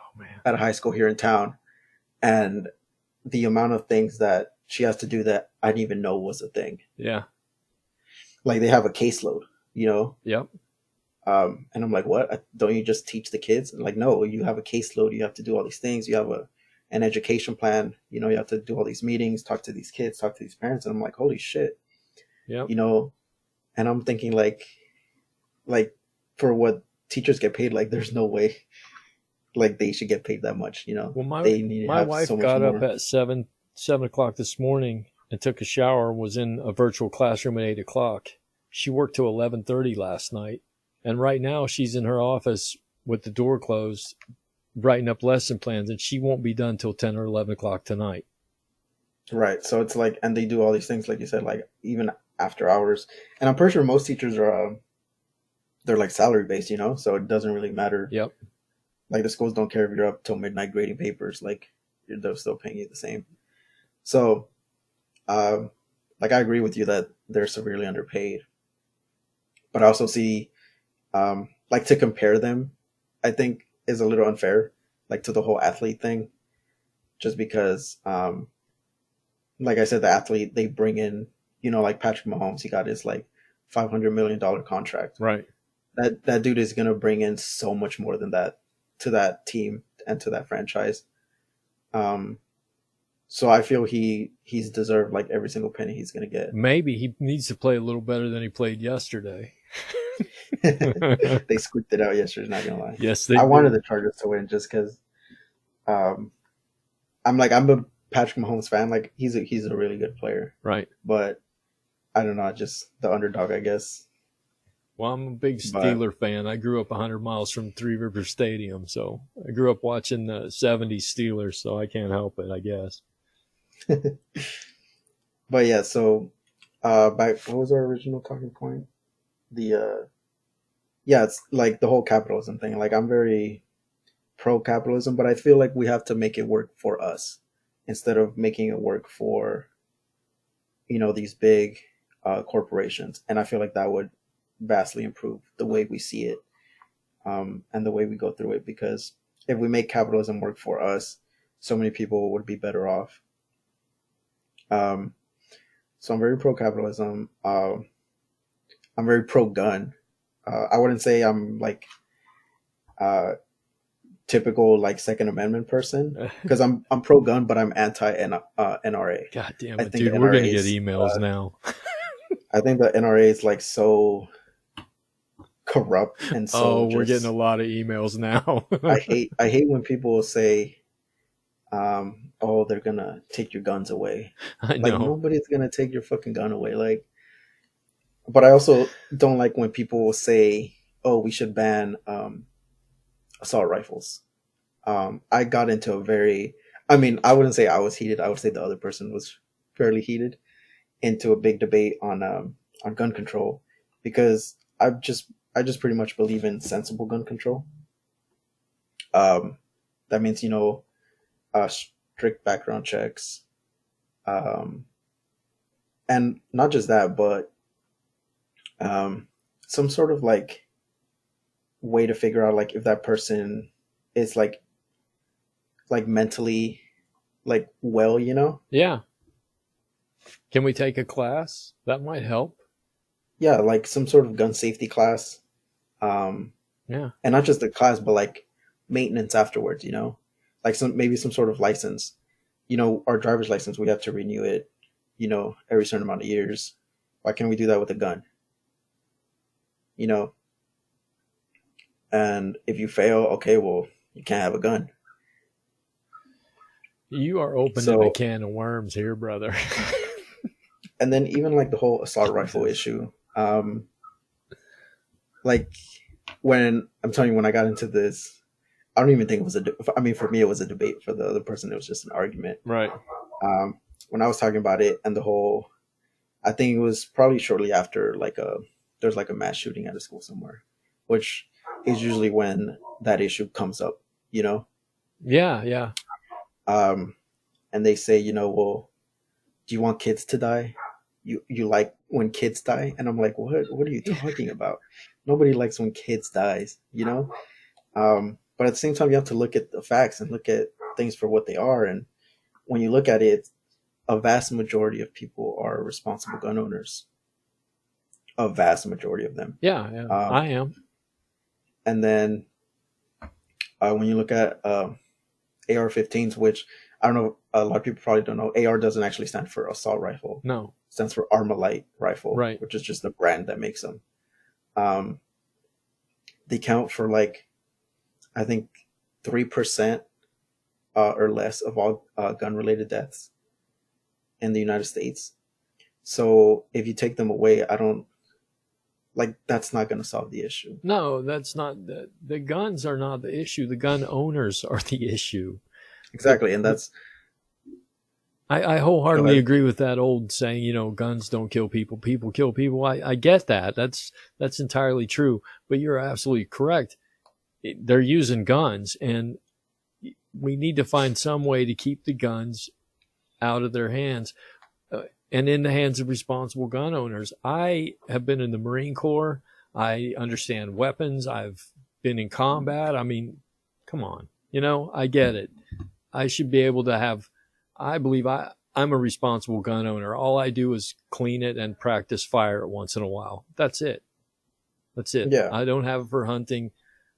at a high school here in town. And the amount of things that she has to do that I didn't even know was a thing. Yeah. Like they have a caseload, you know. Yep. And I'm like, what? Don't you just teach the kids? And like, no, you have a caseload. You have to do all these things. You have an education plan. You know, you have to do all these meetings, talk to these kids, talk to these parents. And I'm like, holy shit, Yep. you know. And I'm thinking like for what teachers get paid, like there's no way like they should get paid that much. You know, Well, they need to my have wife so much got up more. at 7 o'clock this morning and took a shower and was in a virtual classroom at 8 o'clock. She worked till 11:30 last night, and right now she's in her office with the door closed, writing up lesson plans, and she won't be done till 10 or 11 o'clock tonight. Right. So it's like, and they do all these things, like you said, like even after hours. And I'm pretty sure most teachers are, they're like salary based, you know, so it doesn't really matter. Yep. Like the schools don't care if you're up till midnight grading papers, like they're still paying you the same. So, like I agree with you that they're severely underpaid, but I also see, like to compare them, I think is a little unfair, like to the whole athlete thing, just because, like I said, the athlete they bring in, you know, like Patrick Mahomes, he got his like $500 million contract. Right. That dude is gonna bring in so much more than that to that team and to that franchise. Um, so I feel he's deserved like every single penny he's gonna get. Maybe he needs to play a little better than he played yesterday. They squeaked it out yesterday. Not gonna lie. Yes, they I wanted did. the Chargers to win just because. Um, I'm a Patrick Mahomes fan. Like he's a really good player, Right. but I don't know, just the underdog, I guess. Well, I'm a big But Steeler fan. I grew up 100 miles from Three Rivers Stadium, so I grew up watching the 70s Steelers, so I can't help it, I guess. but yeah, so back what was our original talking point? The yeah, it's like the whole capitalism thing. Like I'm very pro capitalism, but I feel like we have to make it work for us instead of making it work for these big corporations. And I feel like that would vastly improve the way we see it, and the way we go through it. Because if we make capitalism work for us, so many people would be better off. Um, so I'm very pro capitalism. I'm very pro gun. I wouldn't say I'm like uh, typical like Second Amendment person because I'm pro gun, but I'm anti NRA. God damn I it, think dude. the We're going NRA to get is emails now. I think the NRA is like so corrupt and so Oh, we're getting a just. lot of emails now. I hate when people say, "Oh, they're gonna take your guns away." I Like know. nobody's gonna take your fucking gun away. Like, but I also don't like when people say, "Oh, we should ban assault rifles." I got into a very, I mean, I wouldn't say I was heated. I would say the other person was fairly heated into a big debate on gun control because I just pretty much believe in sensible gun control. Um, that means strict background checks, um, and not just that, but um, some sort of like way to figure out like if that person is like mentally like well, Yeah. Can we take a class? That might help. yeah, like some sort of gun safety class, um, Yeah. and not just the class, but like maintenance afterwards. Like maybe some sort of license. Our driver's license, we have to renew it, every certain amount of years. Why can't we do that with a gun? You know, and if you fail, okay, well, you can't have a gun. You are opening a So, can of worms here, brother. and then even like the whole assault rifle issue, like when I'm telling you, when I got into this, I don't even think it was I mean, for me, it was a debate. For the other person, it was just an argument. Right. When I was talking about it and the whole, I think it was probably shortly after there's like a mass shooting at a school somewhere, which is usually when that issue comes up, you know. Yeah. Yeah. Um, and they say, well, do you want kids to die? You like when kids die? And I'm like, what are you talking about? Nobody likes when kids dies, you know. But at the same time, you have to look at the facts and look at things for what they are. And when you look at it, a vast majority of people are responsible gun owners. a vast majority of them. Yeah, Um, I am. and then when you look at AR-15s, which I don't know, a lot of people probably don't know, AR doesn't actually stand for assault rifle. No, It stands for Armalite rifle, right. which is just the brand that makes them. Um, they count for like, I think 3% or less of all gun-related deaths in the United States. So if you take them away, I don't like that's not going to solve the issue. No, that's not the guns are not the issue. The gun owners are the issue. Exactly, and that's I go wholeheartedly ahead. agree with that old saying, guns don't kill people, people kill people. I get that. That's entirely true. But you're absolutely correct. They're using guns, and we need to find some way to keep the guns out of their hands and in the hands of responsible gun owners. I have been in the Marine Corps. I understand weapons. I've been in combat. I mean, come on. I get it. I should be able to have, I believe I'm a responsible gun owner. All I do is clean it and practice fire it once in a while. That's it. That's it. Yeah, I don't have it for hunting.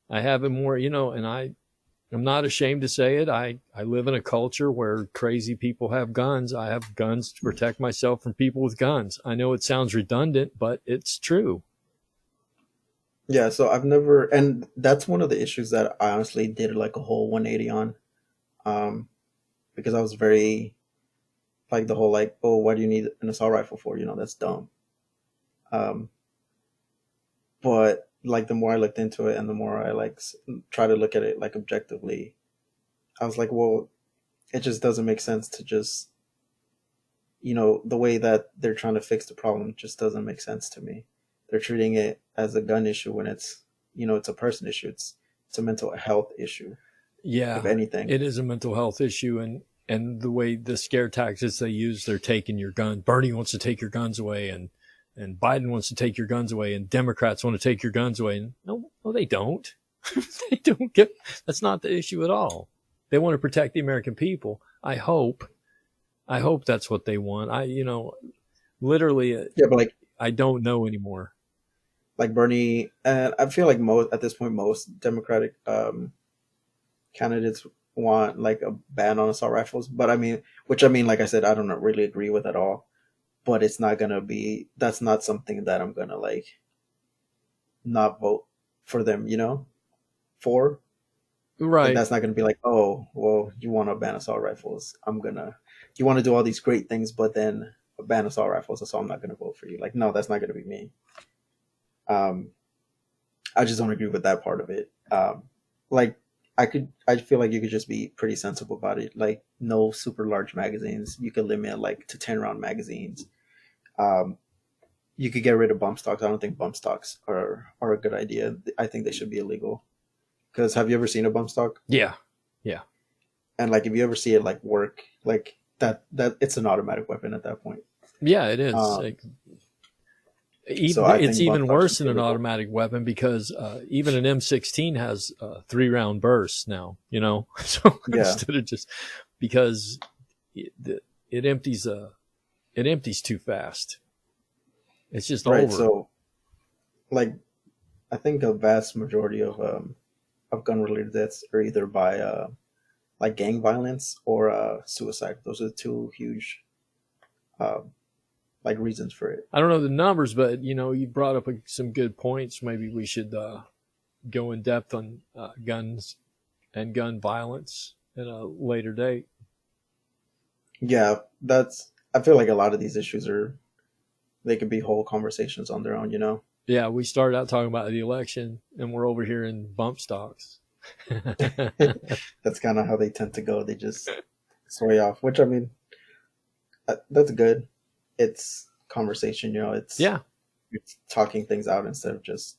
I have it more, and I'm not ashamed to say it. I live in a culture where crazy people have guns. I have guns to protect myself from people with guns. I know it sounds redundant, but it's true. yeah. So I've never, and that's one of the issues that I honestly did like a whole 180 on, um, because I was very like the whole like, oh, why do you need an assault rifle for? That's dumb. Um, but like the more I looked into it and the more I like try to look at it like objectively, I was like, well, it just doesn't make sense to just, the way that they're trying to fix the problem just doesn't make sense to me. They're treating it as a gun issue when it's a person issue. It's a mental health issue, if Yeah, anything. it is a mental health issue, and the way the scare tactics they use, they're taking your gun. Bernie wants to take your guns away, and Biden wants to take your guns away, and Democrats want to take your guns away. And no, they don't. They don't get. That's not the issue at all. They want to protect the American people. I hope. That's what they want. Literally, Yeah, but I don't know anymore. like Bernie, and I feel like most at this point most Democratic candidates want like a ban on assault rifles. But which like I said, I don't really agree with at all. But it's not gonna be. That's not something that I'm gonna like not vote for them. For like Right. that's not gonna be like, oh, well, you want to ban assault rifles? You want to do all these great things, but then ban assault rifles, so I'm not gonna vote for you. Like, no, that's not gonna be me. Um, I just don't agree with that part of it. Like I feel like you could just be pretty sensible about it. Like no super large magazines. You could limit like to 10-round magazines. Um, you could get rid of bump stocks. I don't think bump stocks are a good idea. I think they should be illegal. Because have you ever seen a bump stock? Yeah. Yeah. And like if you ever see it like work, like that it's an automatic weapon at that point. Yeah, it is. Um, Like, so I it's think bump even stocks worse should be than an illegal. automatic weapon because even an M16 has 3-round bursts now. So Yeah. instead of just because it, it empties it empties too fast. It's just Right. over. So like I think a vast majority of gun related deaths are either by like gang violence or suicide. Those are the two huge uh, like reasons for it. I don't know the numbers, but you brought up some good points. Maybe we should go in depth on guns and gun violence at a later date. Yeah, that's. I feel like a lot of these issues they could be whole conversations on their own. Yeah, we started out talking about the election, and we're over here in bump stocks. That's kind of how they tend to go. They just sway off, which that's good. It's conversation, Yeah. it's talking things out instead of just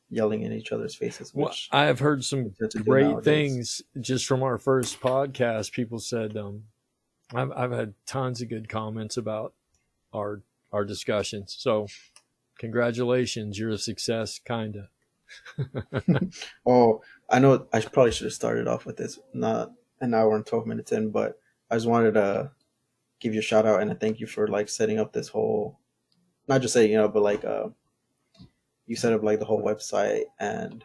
yelling in each other's faces, Well, which I have heard we some tend to do great nowadays. things just from our first podcast. People said I've had tons of good comments about our discussions. So, congratulations, you're a success, kinda. Oh, I know. I probably should have started off with this, not an hour and 12 minutes in, but I just wanted to give you a shout out and a thank you for like setting up not just setting it up, but like you set up like the whole website and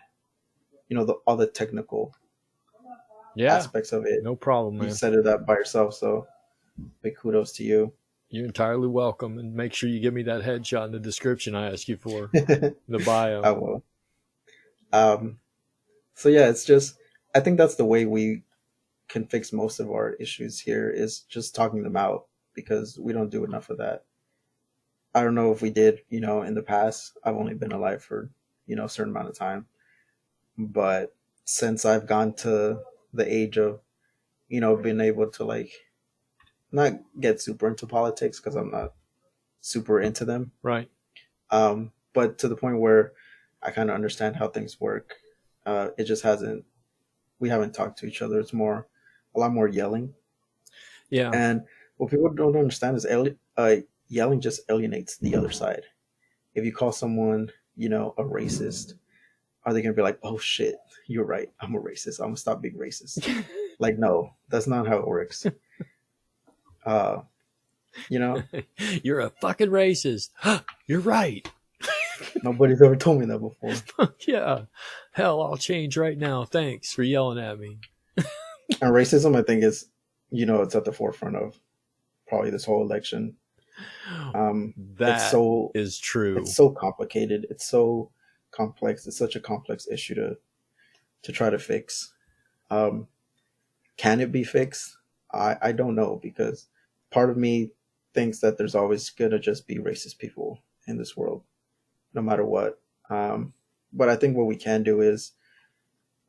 all the technical aspects of it. No problem, man. You set it up by yourself, so big kudos to you. You're entirely welcome, and make sure you give me that headshot in the description I asked you for, the bio. I will. So yeah, it's just, I think that's the way we can fix most of our issues here, is just talking them out, because we don't do enough of that. I don't know if we did, in the past. I've only been alive for, a certain amount of time. But since I've gone to the age of, being able to like not get super into politics, because I'm not super into them. Right. But to the point where I kind of understand how things work. It just we haven't talked to each other. It's a lot more yelling. Yeah. And what people don't understand is yelling just alienates the other side. If you call someone, a racist, are they going to be like, oh shit, you're right, I'm a racist, I'm going to stop being racist? Like, no, that's not how it works. You're a fucking racist. You're right. Nobody's ever told me that before. Yeah. Hell, I'll change right now. Thanks for yelling at me. And racism, I think, is, it's at the forefront of probably this whole election. That is true. It's so complicated. It's so complex. It's such a complex issue to try to fix. Can it be fixed? I don't know, because part of me thinks that there's always gonna just be racist people in this world, no matter what. But I think what we can do is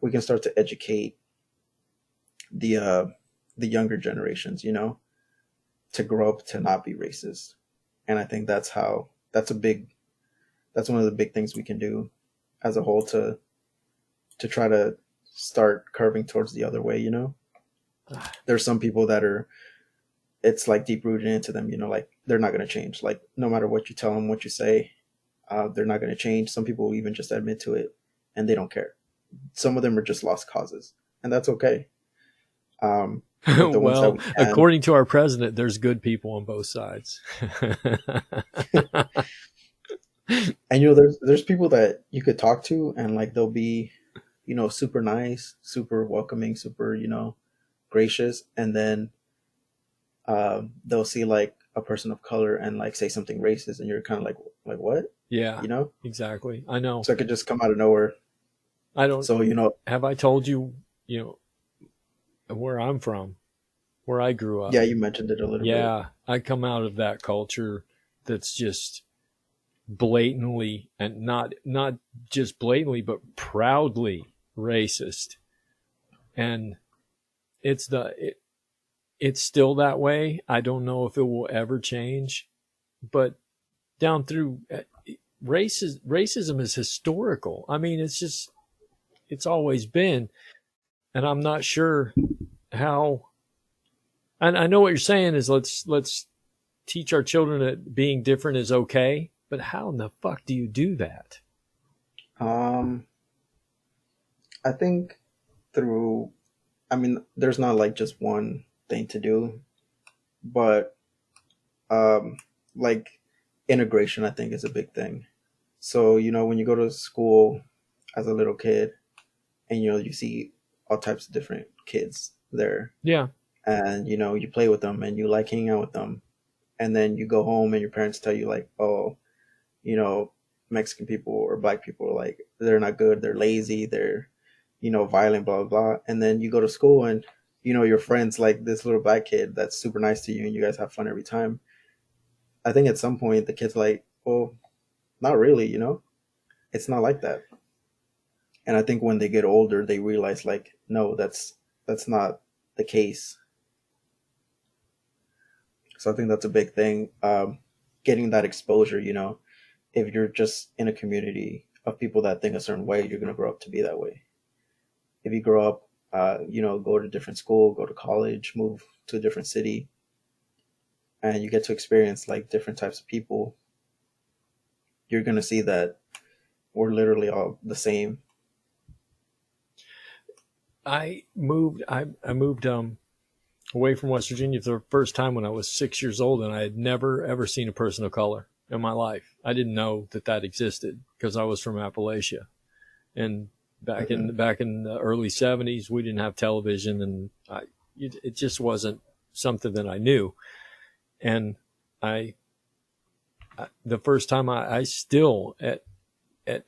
we can start to educate the younger generations, to grow up to not be racist. And I think that's one of the big things we can do as a whole to try to start curving towards the other way. There's some people that it's like deep rooted into them, like they're not going to change. Like no matter what you tell them, what you say, they're not going to change. Some people even just admit to it and they don't care. Some of them are just lost causes, and that's okay. Well, according to our president, there's good people on both sides. And there's people that you could talk to, and like they'll be, super nice, super welcoming, super, gracious, and then they'll see like a person of color and like say something racist, and you're kind of like what? Yeah, exactly. I know. So it could just come out of nowhere. I don't. So have I told you, where I'm from, where I grew up? Yeah, you mentioned it a little bit. Yeah, I come out of that culture that's just blatantly, and not just blatantly, but proudly racist, and it's still that way. I don't know if it will ever change, but down through racism is historical. I mean, it's always been, and I'm not sure how. And I know what you're saying is let's teach our children that being different is okay, but how in the fuck do you do that? I think there's not like just one thing to do, but like integration, I think, is a big thing. So, when you go to school as a little kid and, you see all types of different kids there. Yeah. And, you play with them and you like hanging out with them. And then you go home and your parents tell you like, oh, Mexican people or black people, like, they're not good. They're lazy. They're, violent, blah, blah, blah. And then you go to school and, your friend's like this little black kid that's super nice to you and you guys have fun every time. I think at some point the kid's like, well, not really, it's not like that. And I think when they get older, they realize like, no, that's not the case. So I think that's a big thing. Getting that exposure, if you're just in a community of people that think a certain way, you're going to grow up to be that way. If you grow up, go to a different school, go to college, move to a different city, and you get to experience like different types of people, you're going to see that we're literally all the same. I moved away from West Virginia for the first time when I was 6 years old, and I had never ever seen a person of color. in my life. I didn't know that existed because I was from Appalachia. And back in the early 70s, we didn't have television, and it just wasn't something that I knew. And the first time I still at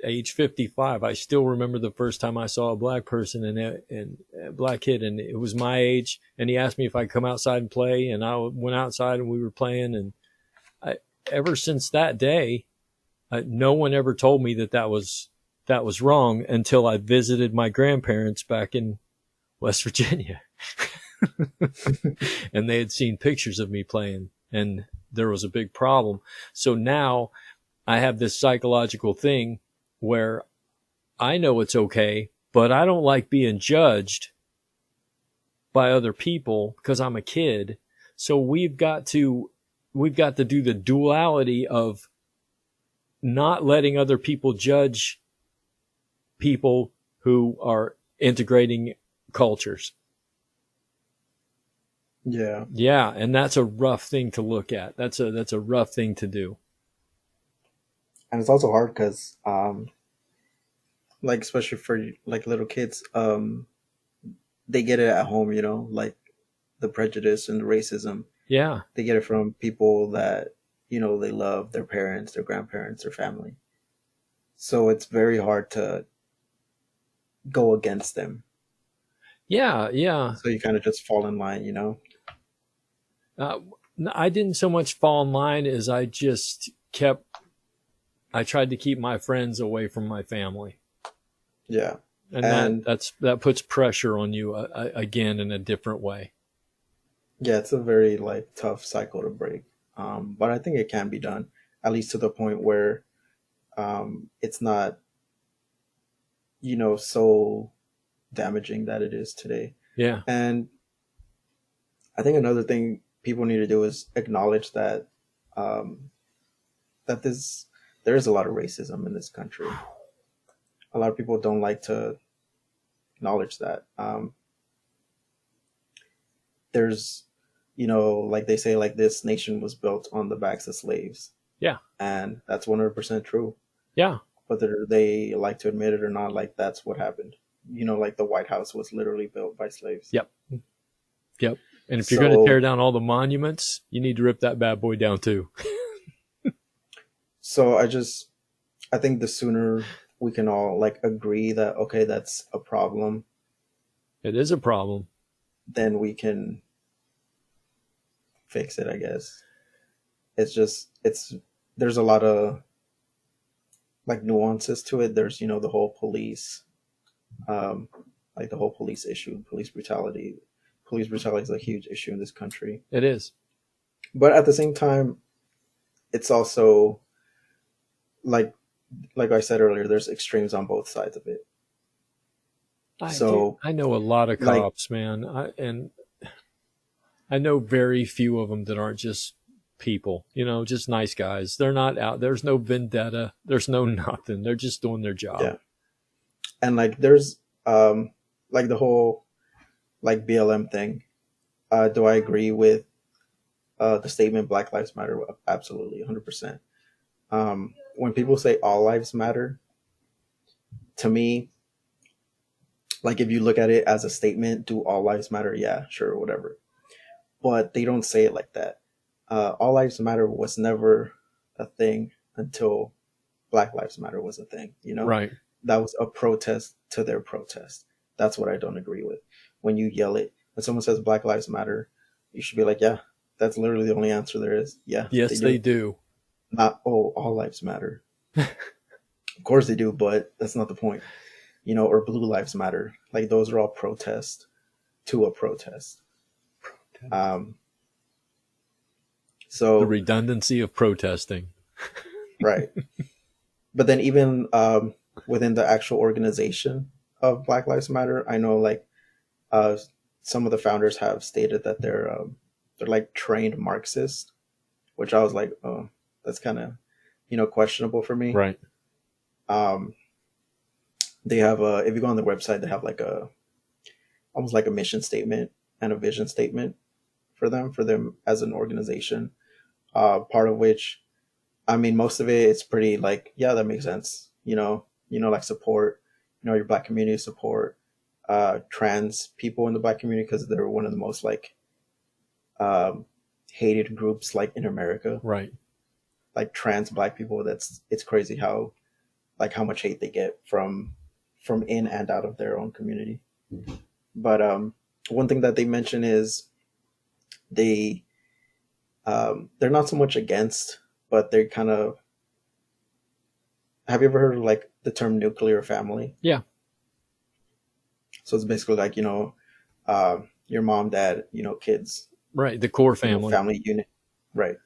age 55, I still remember the first time I saw a black person and a black kid, and it was my age. And he asked me if I'd come outside and play, and I went outside and we were playing. And ever since that day, no one ever told me that was wrong until I visited my grandparents back in West Virginia. And they had seen pictures of me playing, and there was a big problem. So now I have this psychological thing where I know it's okay, but I don't like being judged by other people because I'm a kid. So we've got to do the duality of not letting other people judge people who are integrating cultures. Yeah. Yeah. And that's a rough thing to look at. That's a rough thing to do. And it's also hard because, like, especially for like little kids, they get it at home, you know, like the prejudice and the racism. Yeah. They get it from people that, you know, they love, their parents, their grandparents, their family. So it's very hard to go against them. Yeah. Yeah. So you kind of just fall in line, you know? I didn't so much fall in line as I tried to keep my friends away from my family. Yeah. And that puts pressure on you again in a different way. Yeah, it's a very like tough cycle to break. But I think it can be done, at least to the point where it's not, you know, so damaging that it is today. Yeah. And I think another thing people need to do is acknowledge that there is a lot of racism in this country. A lot of people don't like to acknowledge that. There's, you know, like they say, like this nation was built on the backs of slaves. Yeah. And that's 100% true. Yeah. Whether they like to admit it or not, like that's what happened. You know, like the White House was literally built by slaves. Yep. Yep. And if you're going to tear down all the monuments, you need to rip that bad boy down too. So I think the sooner we can all like agree that, okay, that's a problem. It is a problem. Then we can fix it, I guess. There's a lot of like nuances to it. There's, you know, the whole police, like the whole police issue, police brutality. Police brutality is a huge issue in this country. It is. But at the same time, it's also like I said earlier, there's extremes on both sides of it. I know a lot of cops, man. I know very few of them that aren't just people, you know, just nice guys. They're not out. There's no vendetta. There's no nothing. They're just doing their job. Yeah. And like, there's, like the whole, like BLM thing. Do I agree with, the statement Black Lives Matter? Absolutely. 100%. When people say all lives matter, to me, like if you look at it as a statement, do all lives matter? Yeah, sure, whatever. But they don't say it like that. All lives matter was never a thing until Black Lives Matter was a thing, you know? Right. That was a protest to their protest. That's what I don't agree with. When you yell it, when someone says Black Lives Matter, you should be like, yeah, that's literally the only answer there is. Yeah. Yes, they do. Not, oh, all lives matter. Of course they do, but that's not the point. You know, or Blue Lives Matter. Like those are all protest to a protest. So the redundancy of protesting. Right. But then even within the actual organization of Black Lives Matter, I know like some of the founders have stated that they're like trained Marxists, which I was like, oh, that's kind of, you know, questionable for me. Right. They have if you go on their website, they have like almost like a mission statement and a vision statement for them as an organization. Part of which I mean, most of it, it's pretty like, yeah, that makes sense. Like support, your black community support, trans people in the black community because they're one of the most like um, hated groups like in America. Right. Like trans black people, it's crazy how much hate they get from in and out of their own community. But one thing that they mention is they they're not so much against, but they're kind of. Have you ever heard of like the term nuclear family? Yeah. So it's basically like your mom, dad, kids, Right. The core family. family unit, right?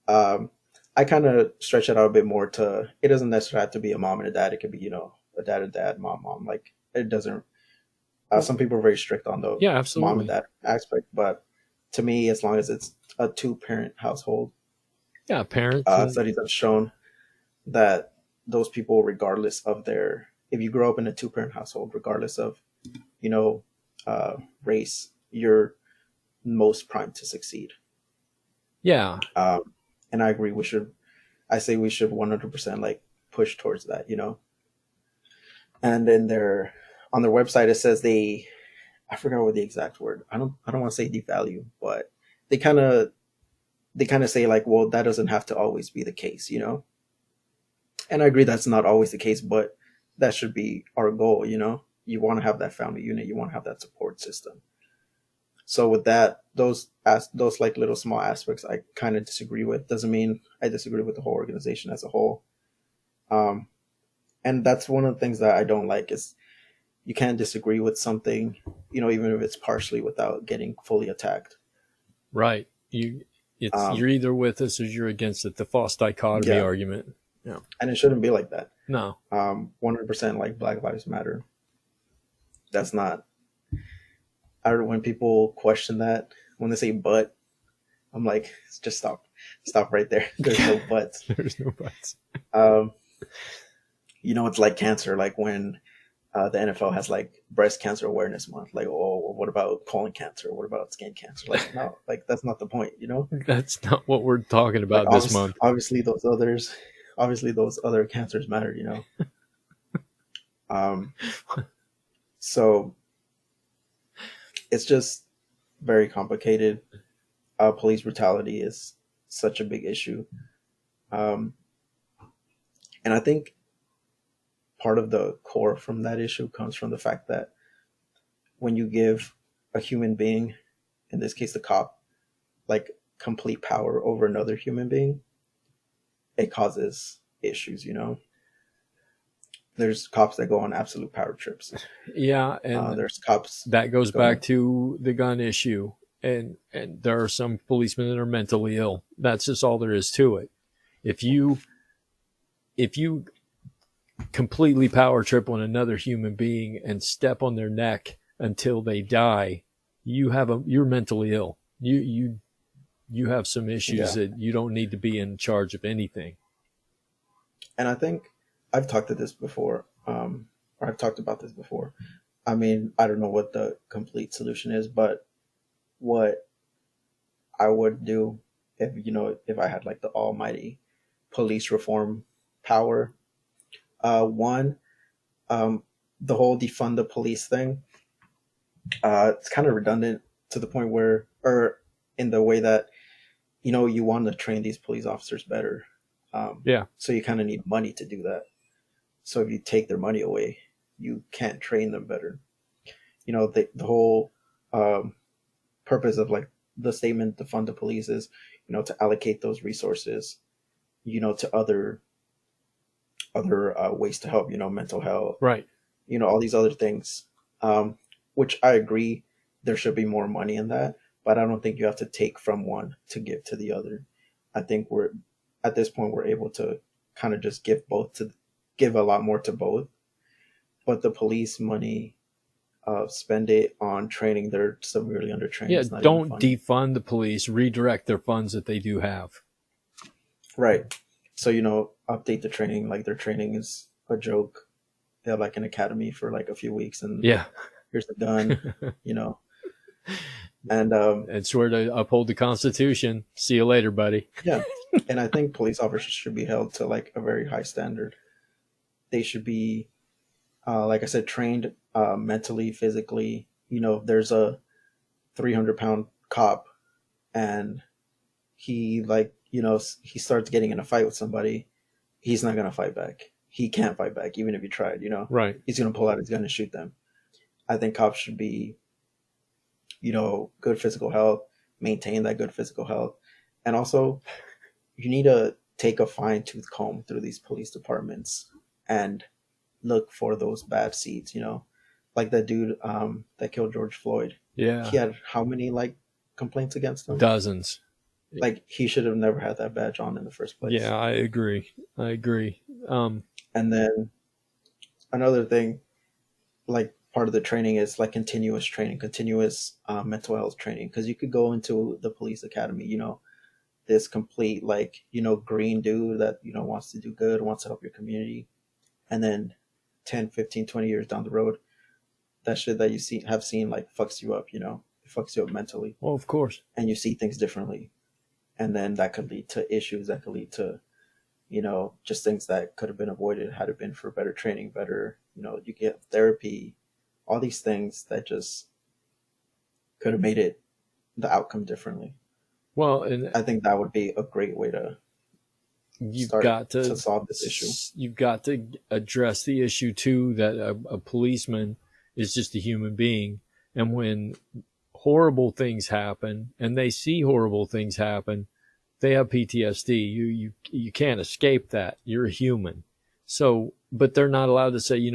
Um, I kind of stretch it out a bit more to it doesn't necessarily have to be a mom and a dad. It could be a dad and dad, mom, mom. Like it doesn't. Some people are very strict on the Yeah, mom and absolutely. dad aspect, but to me, as long as it's a two-parent household, Yeah, parents. studies have shown that those people, regardless of if you grow up in a two-parent household, regardless of you know race, you're most primed to succeed. Yeah. And I agree. I say we should 100% like push towards that. And then on their website, it says I forgot what the exact word. I don't want to say devalue, but they kind of say like, well, that doesn't have to always be the case. And I agree that's not always the case, but that should be our goal. You want to have that family unit, you want to have that support system. So with that, those like little small aspects I kind of disagree with. Doesn't mean I disagree with the whole organization as a whole. Um, and that's one of the things that I don't like is you can't disagree with something, even if it's partially without getting fully attacked. Right. You're either with us or you're against it. The false dichotomy Yeah. argument. Yeah. And it shouldn't be like that. No. 100% like Black Lives Matter. That's not. When people question that, when they say "but," I'm like, just stop right there. There's no buts. There's no buts. It's like cancer. Like when the NFL has like breast cancer awareness month. Like, oh, what about colon cancer? What about skin cancer? Like, no, like that's not the point. That's not what we're talking about like, this month. Obviously, those other cancers matter. So it's just very complicated. Police brutality is such a big issue. And I think part of the core from that issue comes from the fact that when you give a human being, in this case the cop, like complete power over another human being, it causes issues. There's cops that go on absolute power trips. Yeah, and there's cops that goes back to the gun issue. And there are some policemen that are mentally ill. That's just all there is to it. If you completely power trip on another human being and step on their neck until they die, you're mentally ill. You have some issues that you don't need to be in charge of anything. And I think I've talked about this before. I mean, I don't know what the complete solution is, but what I would do if I had like the almighty police reform power. One, the whole defund the police thing. It's kind of redundant to the point where, or in the way that, you want to train these police officers better. So you kind of need money to do that. So if you take their money away, you can't train them better. The whole purpose of like the statement to fund the police is, to allocate those resources, to other ways to help, mental health, right? All these other things, which I agree there should be more money in that, but I don't think you have to take from one to give to the other. I think at this point we're able to kind of just give a lot more to both, but the police money, spend it on training. They're severely undertrained. Yeah, don't defund the police. Redirect their funds that they do have. Right. So, update the training. Like their training is a joke. They have like an academy for like a few weeks and here's the gun, And swear to uphold the Constitution. See you later, buddy. Yeah. And I think police officers should be held to like a very high standard. They should be, like I said, trained mentally, physically. You know, if there's a 300-pound cop and he he starts getting in a fight with somebody, he's not going to fight back. He can't fight back, even if he tried, Right. He's going to pull out his gun and shoot them. I think cops should be, good physical health, maintain that good physical health. And also, you need to take a fine-tooth comb through these police departments and look for those bad seeds, like that dude that killed George Floyd. Yeah. He had how many complaints against him? Dozens. Like he should have never had that badge on in the first place. Yeah, I agree. And then another thing, like part of the training is like continuous training, continuous mental health training. Because you could go into the police academy, this complete green dude that wants to do good, wants to help your community, and then 10, 15, 20 years down the road, that shit that you have seen fucks you up. It fucks you up mentally. Well, of course. And you see things differently. And then that could lead to issues, that could lead to, just things that could have been avoided had it been for better training, better, you get therapy, all these things that just could have made the outcome differently. Well, and I think that would be a great way to solve this issue. You've got to address the issue too, that a policeman is just a human being. And when horrible things happen and they see horrible things happen, they have PTSD. You can't escape that. You're a human. So, but they're not allowed to say,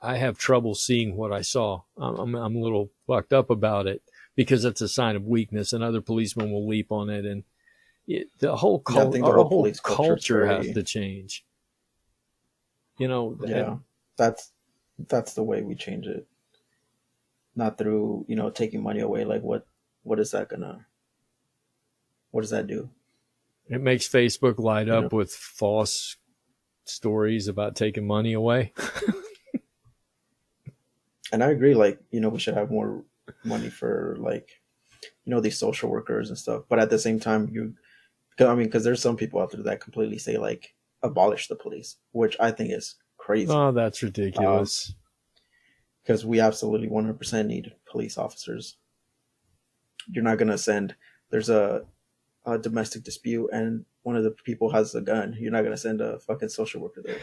I have trouble seeing what I saw. I'm a little fucked up about it, because it's a sign of weakness, and other policemen will leap on it. And the whole culture has to change. Yeah, that's the way we change it. Not through, taking money away. Like what does that do? It makes Facebook light up with false stories about taking money away. And I agree, we should have more money for these social workers and stuff. But at the same time, because there's some people out there that completely say abolish the police, which I think is crazy. Oh, that's ridiculous. Because we absolutely 100% need police officers. You're not going to send, there's a domestic dispute and one of the people has a gun. You're not going to send a fucking social worker there.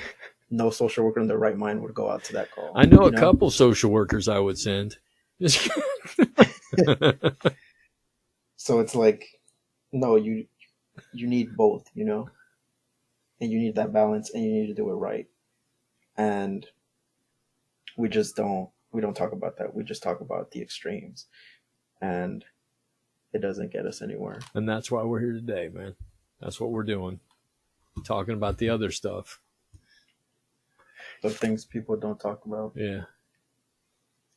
No social worker in their right mind would go out to that call. I know a couple social workers I would send. So it's no, you need both, and you need that balance, and you need to do it right. And we don't talk about that. We just talk about the extremes, and it doesn't get us anywhere. And that's why we're here today, man. That's what we're doing. Talking about the other stuff. The things people don't talk about. Yeah.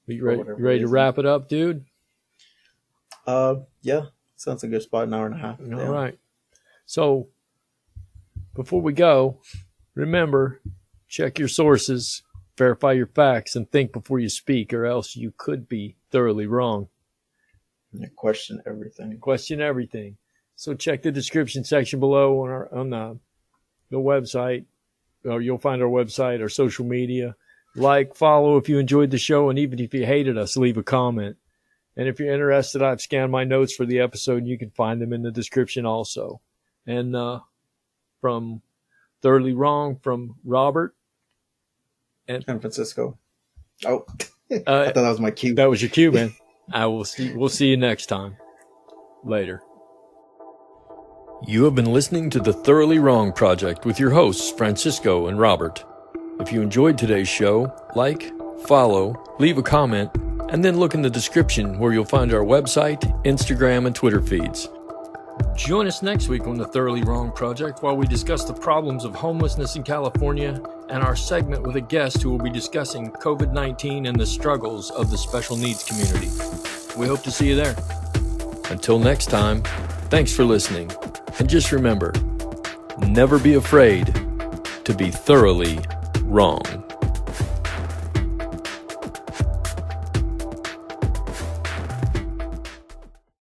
You ready to wrap it up, dude? Yeah. Sounds a good spot, an hour and a half. All right. So before we go, remember, check your sources, verify your facts, and think before you speak, or else you could be thoroughly wrong. Question everything. Question everything. So check the description section below on the website, or you'll find our website, our social media. Like, follow if you enjoyed the show, and even if you hated us, leave a comment. And if you're interested, I've scanned my notes for the episode, and you can find them in the description also. And from Thoroughly Wrong, from Robert and San Francisco. Oh, I thought that was my cue. That was your cue, man. We'll see you next time. Later. You have been listening to the Thoroughly Wrong Project with your hosts, Francisco and Robert. If you enjoyed today's show, like, follow, leave a comment, and then look in the description where you'll find our website, Instagram, and Twitter feeds. Join us next week on the Thoroughly Wrong Project while we discuss the problems of homelessness in California and our segment with a guest who will be discussing COVID-19 and the struggles of the special needs community. We hope to see you there. Until next time, thanks for listening. And just remember, never be afraid to be thoroughly wrong.